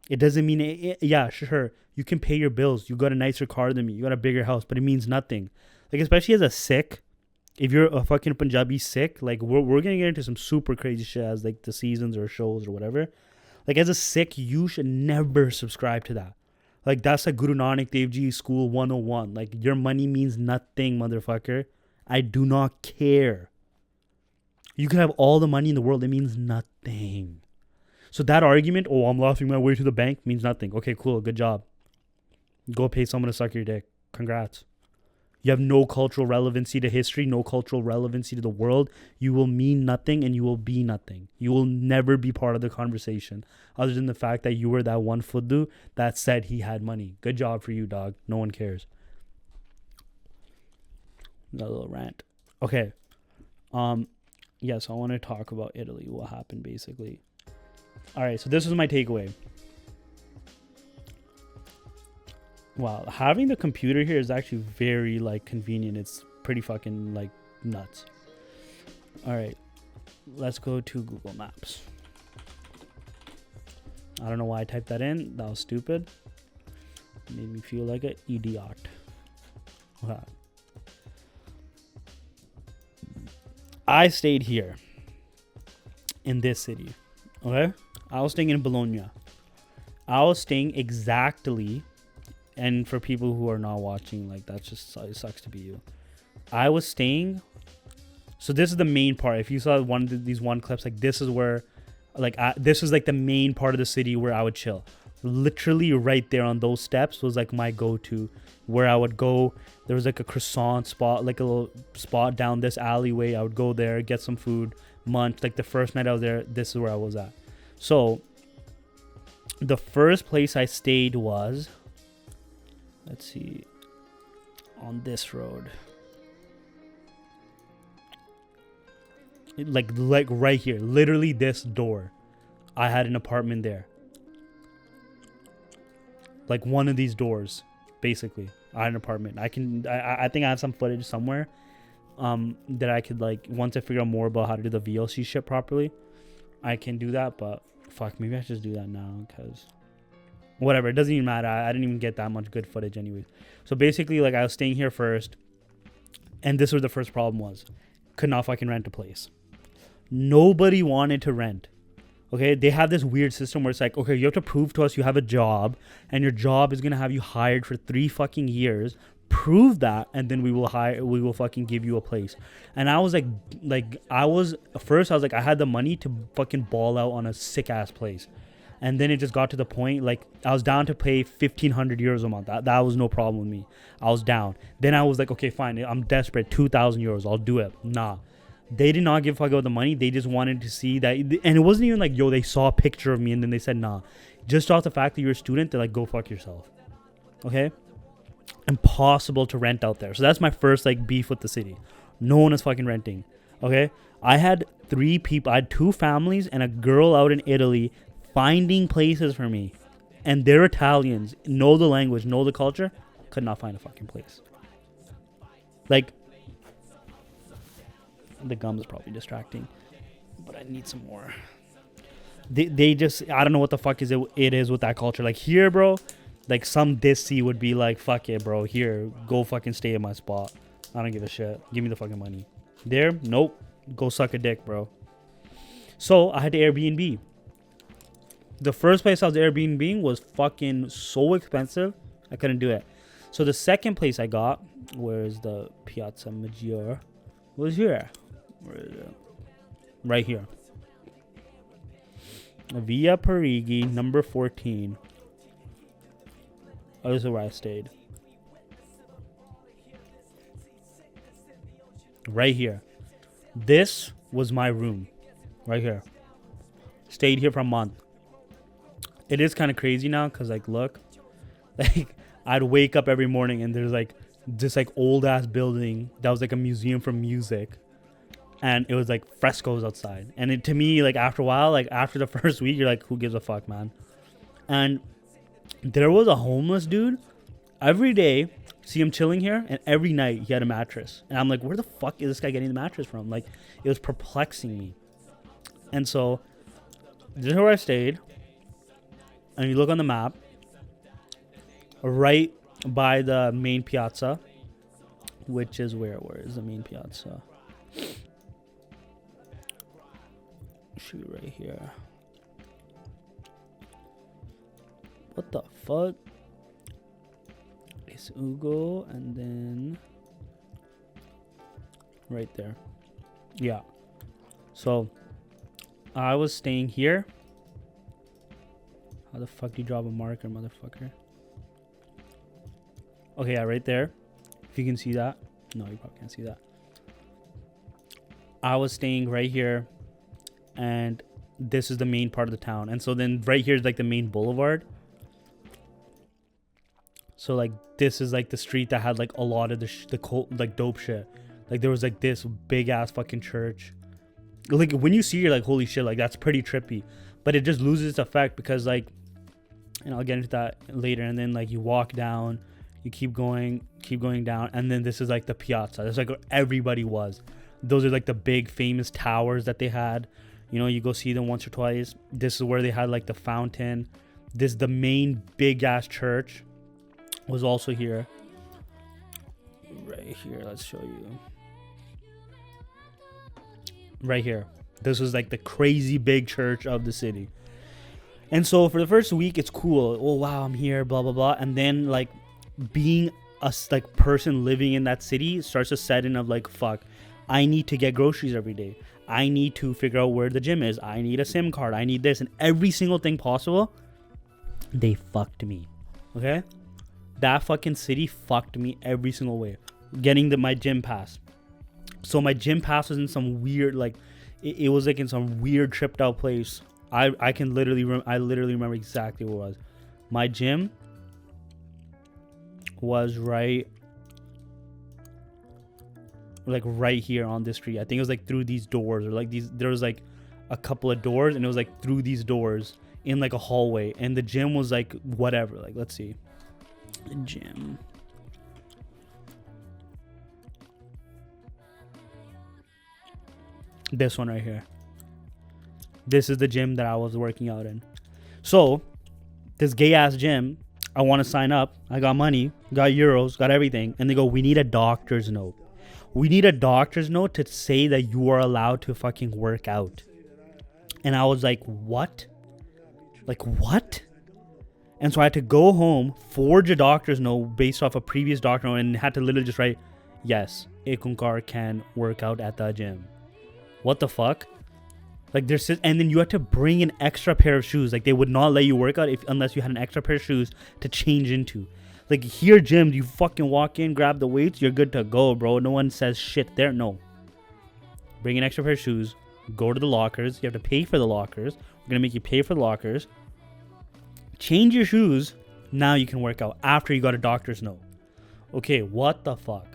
It doesn't mean it. Yeah, sure, you can pay your bills. You got a nicer car than me. You got a bigger house, but it means nothing. Like, especially as a Sikh, if you're a fucking Punjabi Sikh, like we're gonna get into some super crazy shit as like the seasons or shows or whatever. Like, as a Sikh, you should never subscribe to that. Like, that's like Guru Nanak Dev Ji School 101. Like, your money means nothing, motherfucker. I do not care. You can have all the money in the world. It means nothing. So that argument, oh, I'm laughing my way to the bank, means nothing. Okay, cool. Good job. Go pay someone to suck your dick. Congrats. You have no cultural relevancy to history, no cultural relevancy to the world. You will mean nothing and you will be nothing. You will never be part of the conversation other than the fact that you were that one fuddu that said he had money. Good job for you, dog. No one cares. Another little rant. Okay. Yeah, so I want to talk about Italy. What happened, basically. All right, so this is my takeaway. Wow, having the computer here is actually very, like, convenient. It's pretty fucking, like, nuts. All right, let's go to Google Maps. I don't know why I typed that in. That was stupid. It made me feel like an idiot. Okay. I stayed here in this city. Okay? I was staying in Bolognia. I was staying exactly, and for people who are not watching, like, that's just, it sucks to be you. I was staying, so this is the main part. If you saw these clips, like, this is where, like, this was like the main part of the city where I would chill. Literally right there on those steps was like my go-to, where I would go. There was like a croissant spot, like a little spot down this alleyway. I would go there, get some food, munch. Like the first night I was there, this is where I was at. So the first place I stayed was, let's see, on this road. Like right here, literally this door. I had an apartment there. Like one of these doors, basically. I had an apartment. I think I have some footage somewhere that I could, like, once I figure out more about how to do the VLC shit properly, I can do that. But fuck, maybe I should just do that now, because whatever, it doesn't even matter. I didn't even get that much good footage anyways. So basically, like, I was staying here first, and this was the first problem was, could not fucking rent a place. Nobody wanted to rent. Okay, they have this weird system where it's like, okay, you have to prove to us you have a job, and your job is gonna have you hired for 3 fucking years. Prove that, and then we will fucking give you a place. And I was like I was like, I had the money to fucking ball out on a sick ass place, and then it just got to the point, like, I was down to pay 1,500 euros a month. That was no problem with me. I was down. Then I was like, okay, fine, I'm desperate, 2,000 euros, I'll do it. Nah. They did not give a fuck about the money. They just wanted to see that. And it wasn't even like, yo, they saw a picture of me and then they said, nah. Just off the fact that you're a student, they're like, go fuck yourself. Okay? Impossible to rent out there. So that's my first, like, beef with the city. No one is fucking renting. Okay? I had 3 people. I had 2 families and a girl out in Italy finding places for me. And they're Italians. Know the language. Know the culture. Could not find a fucking place. Like, the gum is probably distracting, but I need some more. They just, I don't know what the fuck it is with that culture. Like here, bro, like some dissy would be like, fuck it, bro. Here, go fucking stay in my spot. I don't give a shit. Give me the fucking money. There, nope. Go suck a dick, bro. So I had to Airbnb. The first place I was Airbnb was fucking so expensive, I couldn't do it. So the second place I got, where's the Piazza Maggiore, was here. Where is it? Right here. Via Parigi, number 14. Oh, this is where I stayed. Right here. This was my room. Right here. Stayed here for a month. It is kind of crazy now, because, like, look. Like, I'd wake up every morning and there's, like, this, like, old-ass building that was, like, a museum for music. And it was like frescoes outside. And it, to me, like, after a while, like after the first week, you're like, who gives a fuck, man? And there was a homeless dude. Every day, see him chilling here, and every night he had a mattress. And I'm like, where the fuck is this guy getting the mattress from? Like, it was perplexing me. And so, this is where I stayed. And you look on the map, right by the main piazza, which is where is the main piazza? Shoot, right here. What the fuck? It's Ugo, and then right there. Yeah. So I was staying here. How the fuck do you drop a marker, motherfucker? Okay, yeah, right there. If you can see that. No, you probably can't see that. I was staying right here, and this is the main part of the town. And so then right here is like the main boulevard. So like this is like the street that had like a lot of the dope shit. Like there was like this big ass fucking church. Like when you see it, you're like, holy shit, like that's pretty trippy. But it just loses its effect because like, and I'll get into that later. And then like you walk down, you keep going down, and then this is like the piazza. That's like where everybody was. Those are like the big famous towers that they had. You know, you go see them once or twice. This is where they had like the fountain. This, the main big ass church was also here. Right here, let's show you. Right here. This was like the crazy big church of the city. And so for the first week, it's cool. Oh wow, I'm here, blah blah blah. And then like being a like person living in that city starts to set in of like, fuck, I need to get groceries every day. I need to figure out where the gym is. I need a SIM card. I need this, and every single thing possible. They fucked me. Okay, that fucking city fucked me every single way. Getting my gym pass. So my gym pass was in some weird like, it was like in some weird tripped out place. I can literally remember exactly what it was. My gym was right here on this street. I think it was like through these doors, or like there was like a couple of doors, and it was like through these doors in like a hallway, and the gym was like whatever. Like, let's see, the gym. This one right here. This is the gym that I was working out in. So this gay ass gym, I want to sign up. I got money, got euros, got everything, and they go, we need a doctor's note. We need a doctor's note to say that you are allowed to fucking work out. And I was like, what? Like, what? And so I had to go home, forge a doctor's note based off a previous doctor note, and had to literally just write, yes, Ekunkar can work out at the gym. What the fuck? Like, there's, and then you had to bring an extra pair of shoes. Like, they would not let you work out unless you had an extra pair of shoes to change into. Like, here, gyms, you fucking walk in, grab the weights, you're good to go, bro. No one says shit there. No. Bring an extra pair of shoes. Go to the lockers. You have to pay for the lockers. We're going to make you pay for the lockers. Change your shoes. Now you can work out after you got a doctor's note. Okay, what the fuck?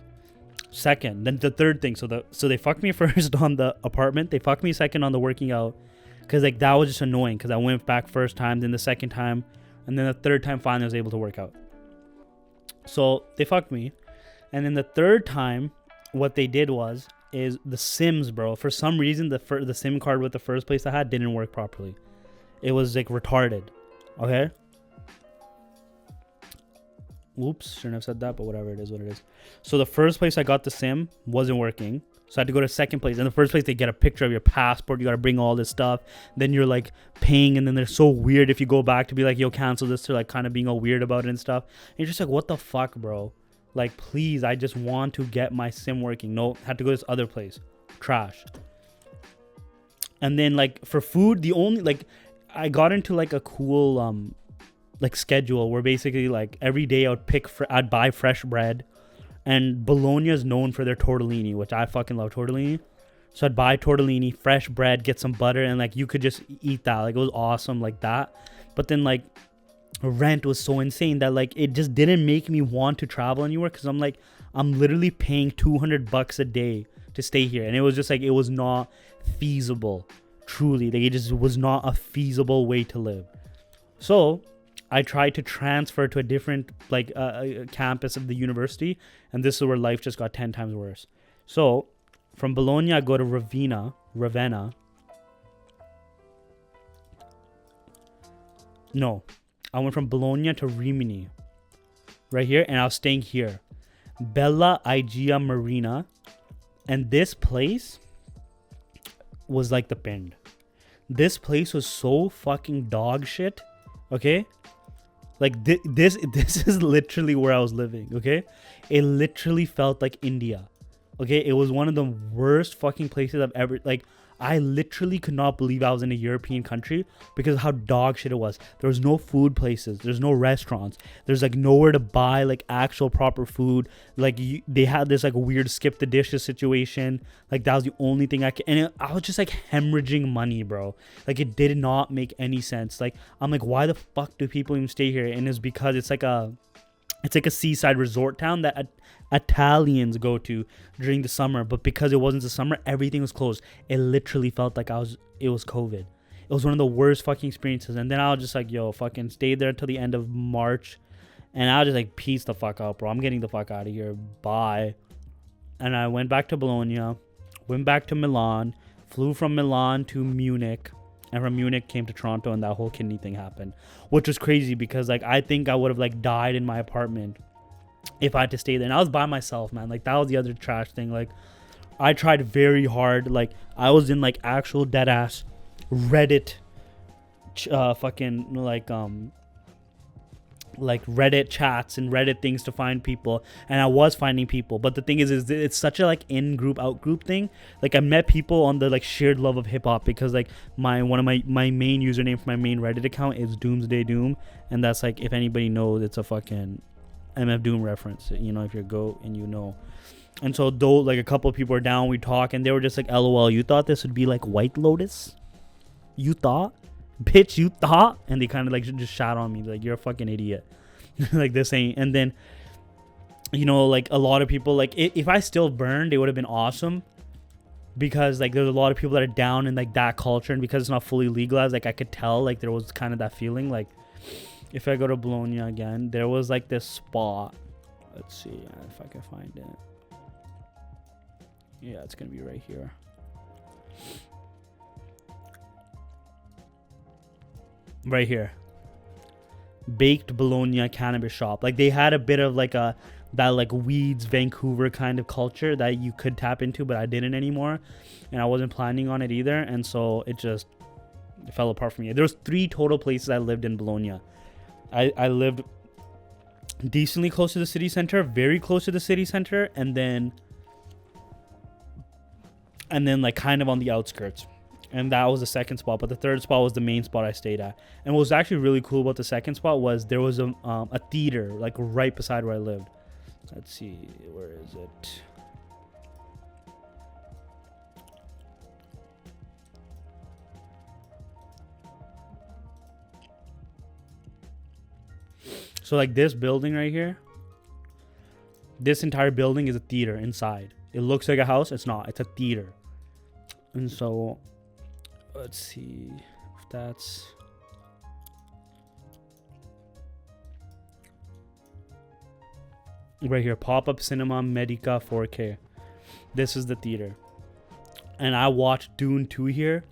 Second, then the third thing. So they fucked me first on the apartment. They fucked me second on the working out. Because, like, that was just annoying. Because I went back first time, then the second time. And then the third time, finally, I was able to work out. So they fucked me. And then the third time, what they did is the Sims, bro. For some reason, the SIM card with the first place I had didn't work properly. It was like retarded. Okay. Oops, shouldn't have said that, but whatever, it is what it is. So the first place I got the SIM wasn't working. So I had to go to second place. In the first place, they get a picture of your passport. You got to bring all this stuff. Then you're like paying, and then they're so weird if you go back to be like, yo, cancel this. They're like kind of being all weird about it and stuff. And you're just like, what the fuck, bro? Like, please, I just want to get my SIM working. No, had to go to this other place. Trash. And then like for food, the only like I got into like a cool like schedule where basically like every day I'd buy fresh bread. And Bolognia is known for their tortellini, which I fucking love tortellini. So I'd buy tortellini, fresh bread, get some butter, and like you could just eat that. Like, it was awesome like that. But then like rent was so insane that like it just didn't make me want to travel anywhere, because I'm like, I'm literally paying $200 a day to stay here. And it was just like, it was not feasible. Truly, like, it just was not a feasible way to live. So I tried to transfer to a different like campus of the university, and this is where life just got 10 times worse. So from Bologna, I go to Ravenna. No, I went from Bologna to Rimini, right here, and I was staying here, Bella Igea Marina, and this place was like the pinned. This place was so fucking dog shit. Okay. Like this is literally where I was living, okay? It literally felt like India, okay? It was one of the worst fucking places I've ever, like, I literally could not believe I was in a European country because of how dog shit it was. There was no food places. There's no restaurants. There's like nowhere to buy like actual proper food. Like they had this like weird skip the dishes situation. Like that was the only thing I could, and I was just like hemorrhaging money, bro. Like it did not make any sense. Like I'm like, why the fuck do people even stay here? And it's because it's It's like a seaside resort town that Italians go to during the summer, but because it wasn't the summer, everything was closed. It literally felt like it was COVID. It was one of the worst fucking experiences. And then I was just like, yo, fucking stayed there until the end of March. And I was just like, peace the fuck out, bro. I'm getting the fuck out of here. Bye. And I went back to Bologna, went back to Milan, flew from Milan to Munich. And from Munich came to Toronto, and that whole kidney thing happened. Which was crazy because, like, I think I would have, like, died in my apartment if I had to stay there. And I was by myself, man. Like, that was the other trash thing. Like, I tried very hard. Like, I was in, like, actual dead-ass Reddit fucking like Reddit chats and Reddit things to find people, and I was finding people. But the thing is it's such a like in-group out-group thing. Like, I met people on the like shared love of hip-hop because like one of my main username for my main Reddit account is Doomsday Doom, and that's like, if anybody knows, it's a fucking MF Doom reference, you know, if you're GOAT and you know. And so though like a couple of people were down, we talk, and they were just like, LOL, you thought this would be like White Lotus? You thought? Bitch, you thought? And they kind of like just shot on me like, you're a fucking idiot. Like, this ain't. And then, you know, like a lot of people, like if I still burned, it would have been awesome, because like there's a lot of people that are down in like that culture, and because it's not fully legalized, like I could tell like there was kind of that feeling. Like, if I go to Bologna again, there was like this spot. Let's see if I can find it. Yeah, it's gonna be right here. Right here. Baked Bologna cannabis shop. Like, they had a bit of like that like Weeds Vancouver kind of culture that you could tap into, but I didn't anymore, and I wasn't planning on it either, and so it fell apart for me. There was 3 total places I lived in Bologna. I lived decently close to the city center, very close to the city center, and then like kind of on the outskirts. And that was the second spot, but the third spot was the main spot I stayed at. And what was actually really cool about the second spot was there was a theater like right beside where I lived. Let's see, where is it? So like this building right here, this entire building is a theater inside. It looks like a house. It's not. It's a theater. And so let's see if that's right here. Pop-up cinema Medica 4K. This is the theater. And I watched Dune 2 here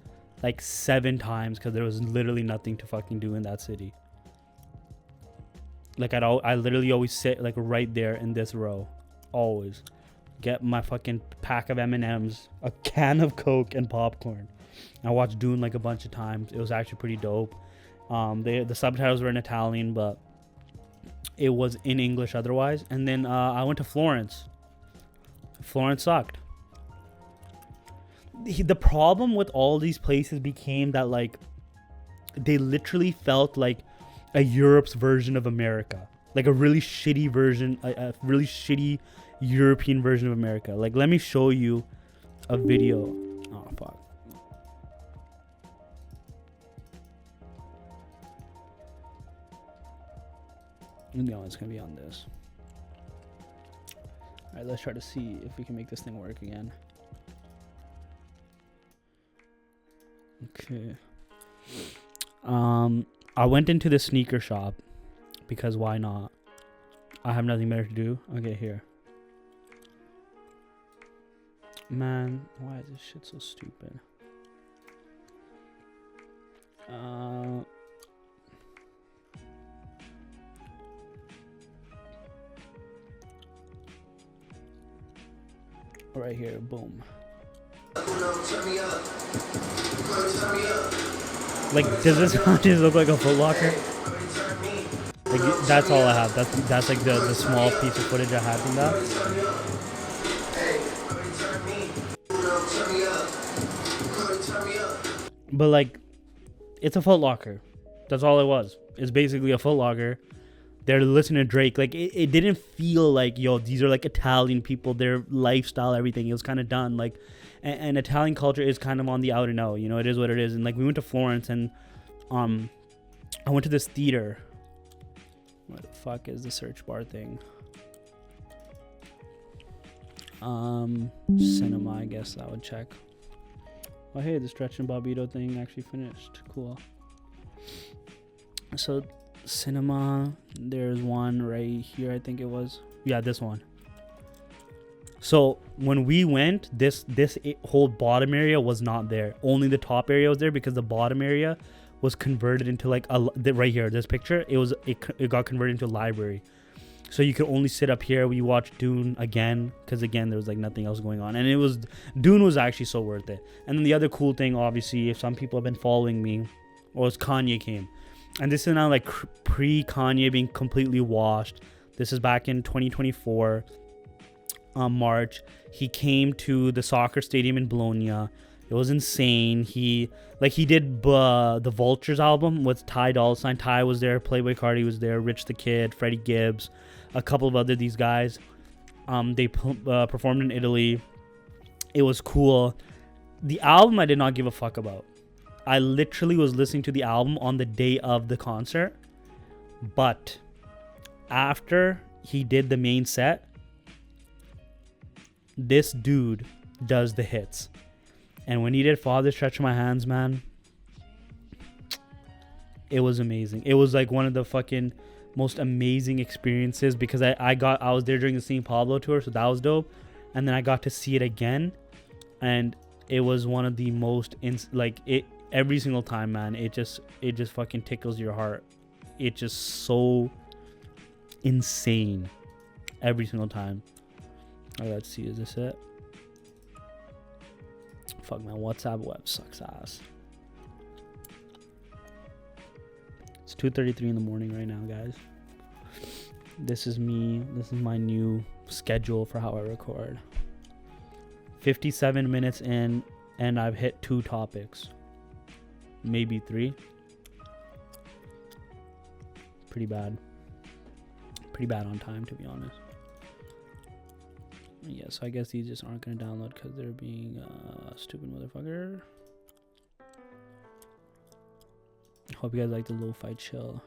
like 7 times because there was literally nothing to fucking do in that city. Like, I literally always sit like right there in this row. Always. Get my fucking pack of M&Ms, a can of Coke, and popcorn. I watched Dune like a bunch of times. It was actually pretty dope. The subtitles were in Italian, but it was in English otherwise. And then I went to Florence. Florence sucked. The problem with all these places became that like they literally felt like a Europe's version of America, like a really shitty version, a really shitty European version of America. Like, let me show you a video. Oh fuck. No, it's gonna be on this. All right, let's try to see if we can make this thing work again. Okay. I went into the sneaker shop because why not? I have nothing better to do. Okay, here. Man, why is this shit so stupid? Right here, boom. Like, does this just look like a Foot Locker? Like, that's all I have. That's like the small piece of footage I have from that. But like, it's a Foot Locker. That's all it was. It's basically a Foot Locker. They're listening to Drake. Like, it didn't feel like, yo, these are like Italian people, their lifestyle, everything. It was kind of done. Like, and Italian culture is kind of on the out and out. You know, it is what it is. And like, we went to Florence, and I went to this theater. Where the fuck is the search bar thing? Cinema, I guess I would check. Oh hey, the Stretch and Bobito thing actually finished. Cool. So cinema, there's one right here, I think it was. Yeah, this one. So when we went, this whole bottom area was not there. Only the top area was there because the bottom area was converted into like right here, this picture. It got converted into a library. So you could only sit up here. We watched Dune again because again there was like nothing else going on, and Dune was actually so worth it. And then the other cool thing, obviously, if some people have been following me, was Kanye came, and this is now like pre-Kanye being completely washed. This is back in 2024, March. He came to the soccer stadium in Bolognia. It was insane. He did the Vultures album with Ty Dolla $ign. Ty was there, Playboy Cardi was there, Rich the Kid, Freddie Gibbs, a couple of other these guys. They performed in Italy. It was cool. The album I did not give a fuck about. I literally was listening to the album on the day of the concert. But after he did the main set, this dude does the hits. And when he did Father Stretch My Hands, man, it was amazing. It was like one of the fucking most amazing experiences because I was there during the St. Pablo tour, so that was dope. And then I got to see it again, and it was one of the most every single time, man. It just fucking tickles your heart. It's just so insane every single time. All right, let's see. Is this it? Fuck, man, WhatsApp web sucks ass. It's 2:33 in the morning right now, guys. This is me. This is my new schedule for how I record. 57 minutes in, and I've hit 2 topics. Maybe 3. Pretty bad. Pretty bad on time, to be honest. Yeah, so I guess these just aren't going to download because they're being a stupid motherfucker. Hope you guys like the lo-fi chill.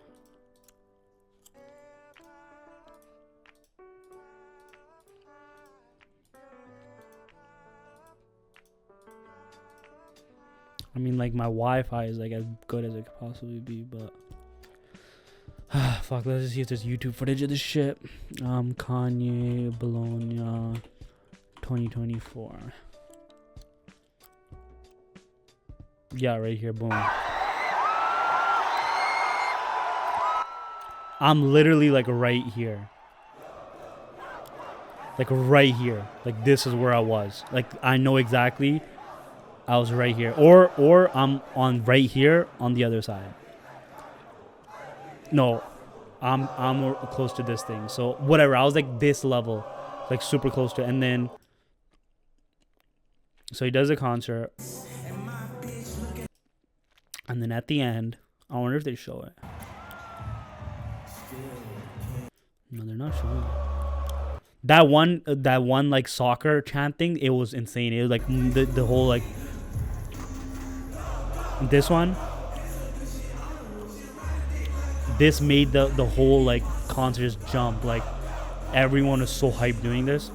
I mean, like, my Wi-Fi is like as good as it could possibly be, but fuck, let's just see if there's YouTube footage of this shit. Kanye, Bologna, 2024. Yeah, right here, boom. I'm literally like right here. Like right here. Like this is where I was. Like I know exactly I was right here. Or I'm on right here on the other side. No, I'm close to this thing. So whatever, I was like this level, like super close to it. And then, so he does a concert, and then at the end, I wonder if they show it. No, they're not showing it. That one like soccer chant thing, it was insane. It was like the whole like this one. This made the whole like concert just jump. Like everyone was so hyped doing this.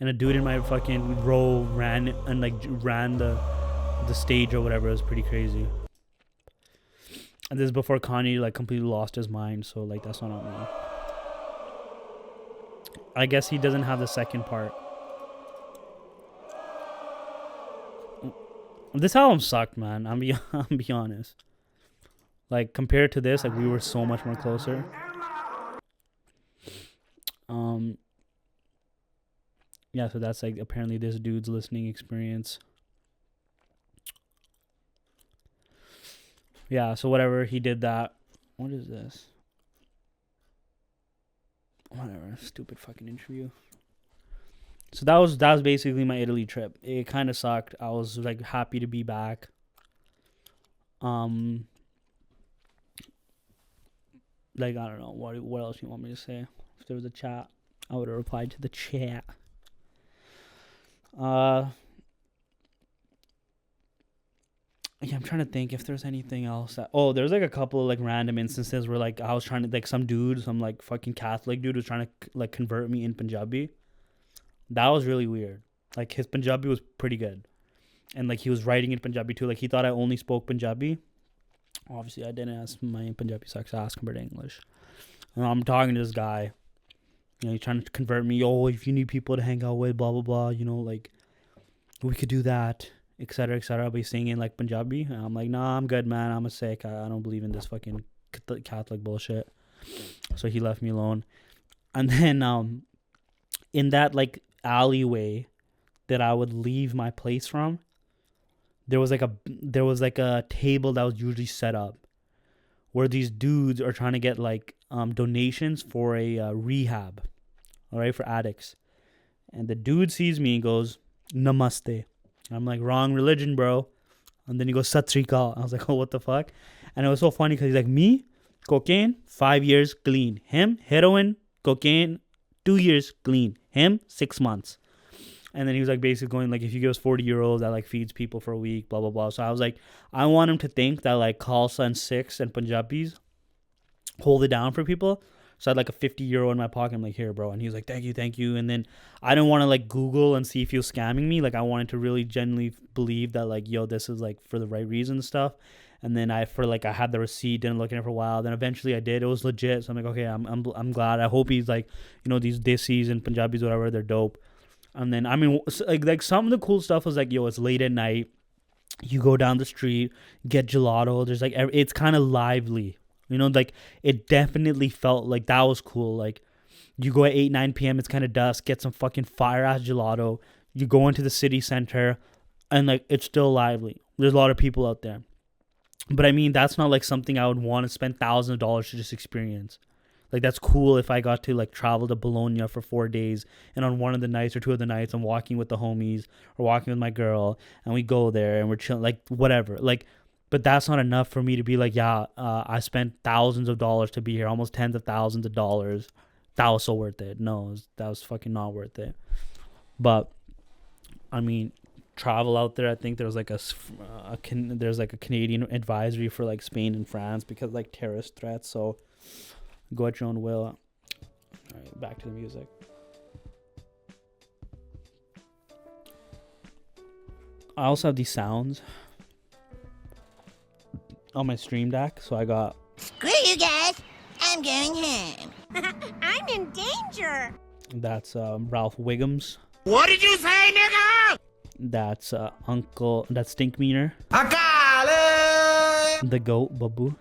And a dude in my fucking row ran the stage or whatever. It was pretty crazy. And this is before Kanye like completely lost his mind, so like that's not on me. I guess he doesn't have the second part. This album sucked, man. I'm be honest. Like compared to this, like we were so much more closer. Yeah, so that's like apparently this dude's listening experience. Yeah, so whatever, he did that. What is this? Whatever, stupid fucking interview. So that was basically my Italy trip. It kind of sucked. I was like happy to be back. Like I don't know what else you want me to say. If there was a chat, I would have replied to the chat. Yeah, I'm trying to think if there's anything else oh, there's like a couple of like random instances where like I was trying to like some like fucking Catholic dude was trying to like convert me in Punjabi. That was really weird. Like his Punjabi was pretty good. And like he was writing in Punjabi too. Like he thought I only spoke Punjabi. Obviously I didn't. Ask my Punjabi sucks. I asked him about English. And I'm talking to this guy. You know, he's trying to convert me. Oh, if you need people to hang out with, blah blah blah, you know, like we could do that, etc., etc. I'll be singing like Punjabi. And I'm like, nah, I'm good, man. I'm a Sikh. I don't believe in this fucking Catholic bullshit. So he left me alone. And then in that like alleyway that I would leave my place from, there was like a table that was usually set up where these dudes are trying to get like donations for a rehab, all right, for addicts. And the dude sees me and goes, "Namaste." I'm like, "Wrong religion, bro." And then he goes, "Sat Sri Akal." I was like, "Oh, what the fuck?" And it was so funny because he's like, me, cocaine, 5 years clean. Him, heroin, cocaine, 2 years clean. Him, 6 months. And then he was like basically going like, if you give us 40 euros, that like feeds people for a week, blah, blah, blah. So I was like, I want him to think that like Khalsa and Sikhs and Punjabis hold it down for people. So I had like a 50 euro in my pocket. I'm like, here, bro. And he was like, thank you, thank you. And then I didn't want to like Google and see if he was scamming me. Like I wanted to really genuinely believe that like, yo, this is like for the right reason and stuff. And then I had the receipt, didn't look at it for a while. Then eventually I did. It was legit. So I'm like, okay, I'm glad. I hope he's like, you know, these Desis and Punjabis, whatever, they're dope. And then, I mean, like some of the cool stuff was like, yo, it's late at night. You go down the street, get gelato. There's like, it's kind of lively. You know, like it definitely felt like that was cool. Like you go at 8, 9 p.m. It's kind of dusk. Get some fucking fire ass gelato. You go into the city center and like it's still lively. There's a lot of people out there. But I mean, that's not like something I would want to spend thousands of dollars to just experience. Like that's cool if I got to like travel to Bolognia for 4 days and on one of the nights or 2 of the nights I'm walking with the homies or walking with my girl and we go there and we're chilling, like whatever. Like, but that's not enough for me to be like, yeah, I spent thousands of dollars to be here, almost tens of thousands of dollars. That was so worth it. No, that was fucking not worth it. But I mean, travel out there. I think there's like there's like a Canadian advisory for like Spain and France because like terrorist threats. So go at your own will. All right, back to the music. I also have these sounds on my stream deck. So I got... Screw you guys. I'm going home. I'm in danger. That's Ralph Wiggum's. What did you say, nigga? That's Uncle... That's Stink Meaner. I got it. The Goat, Babu.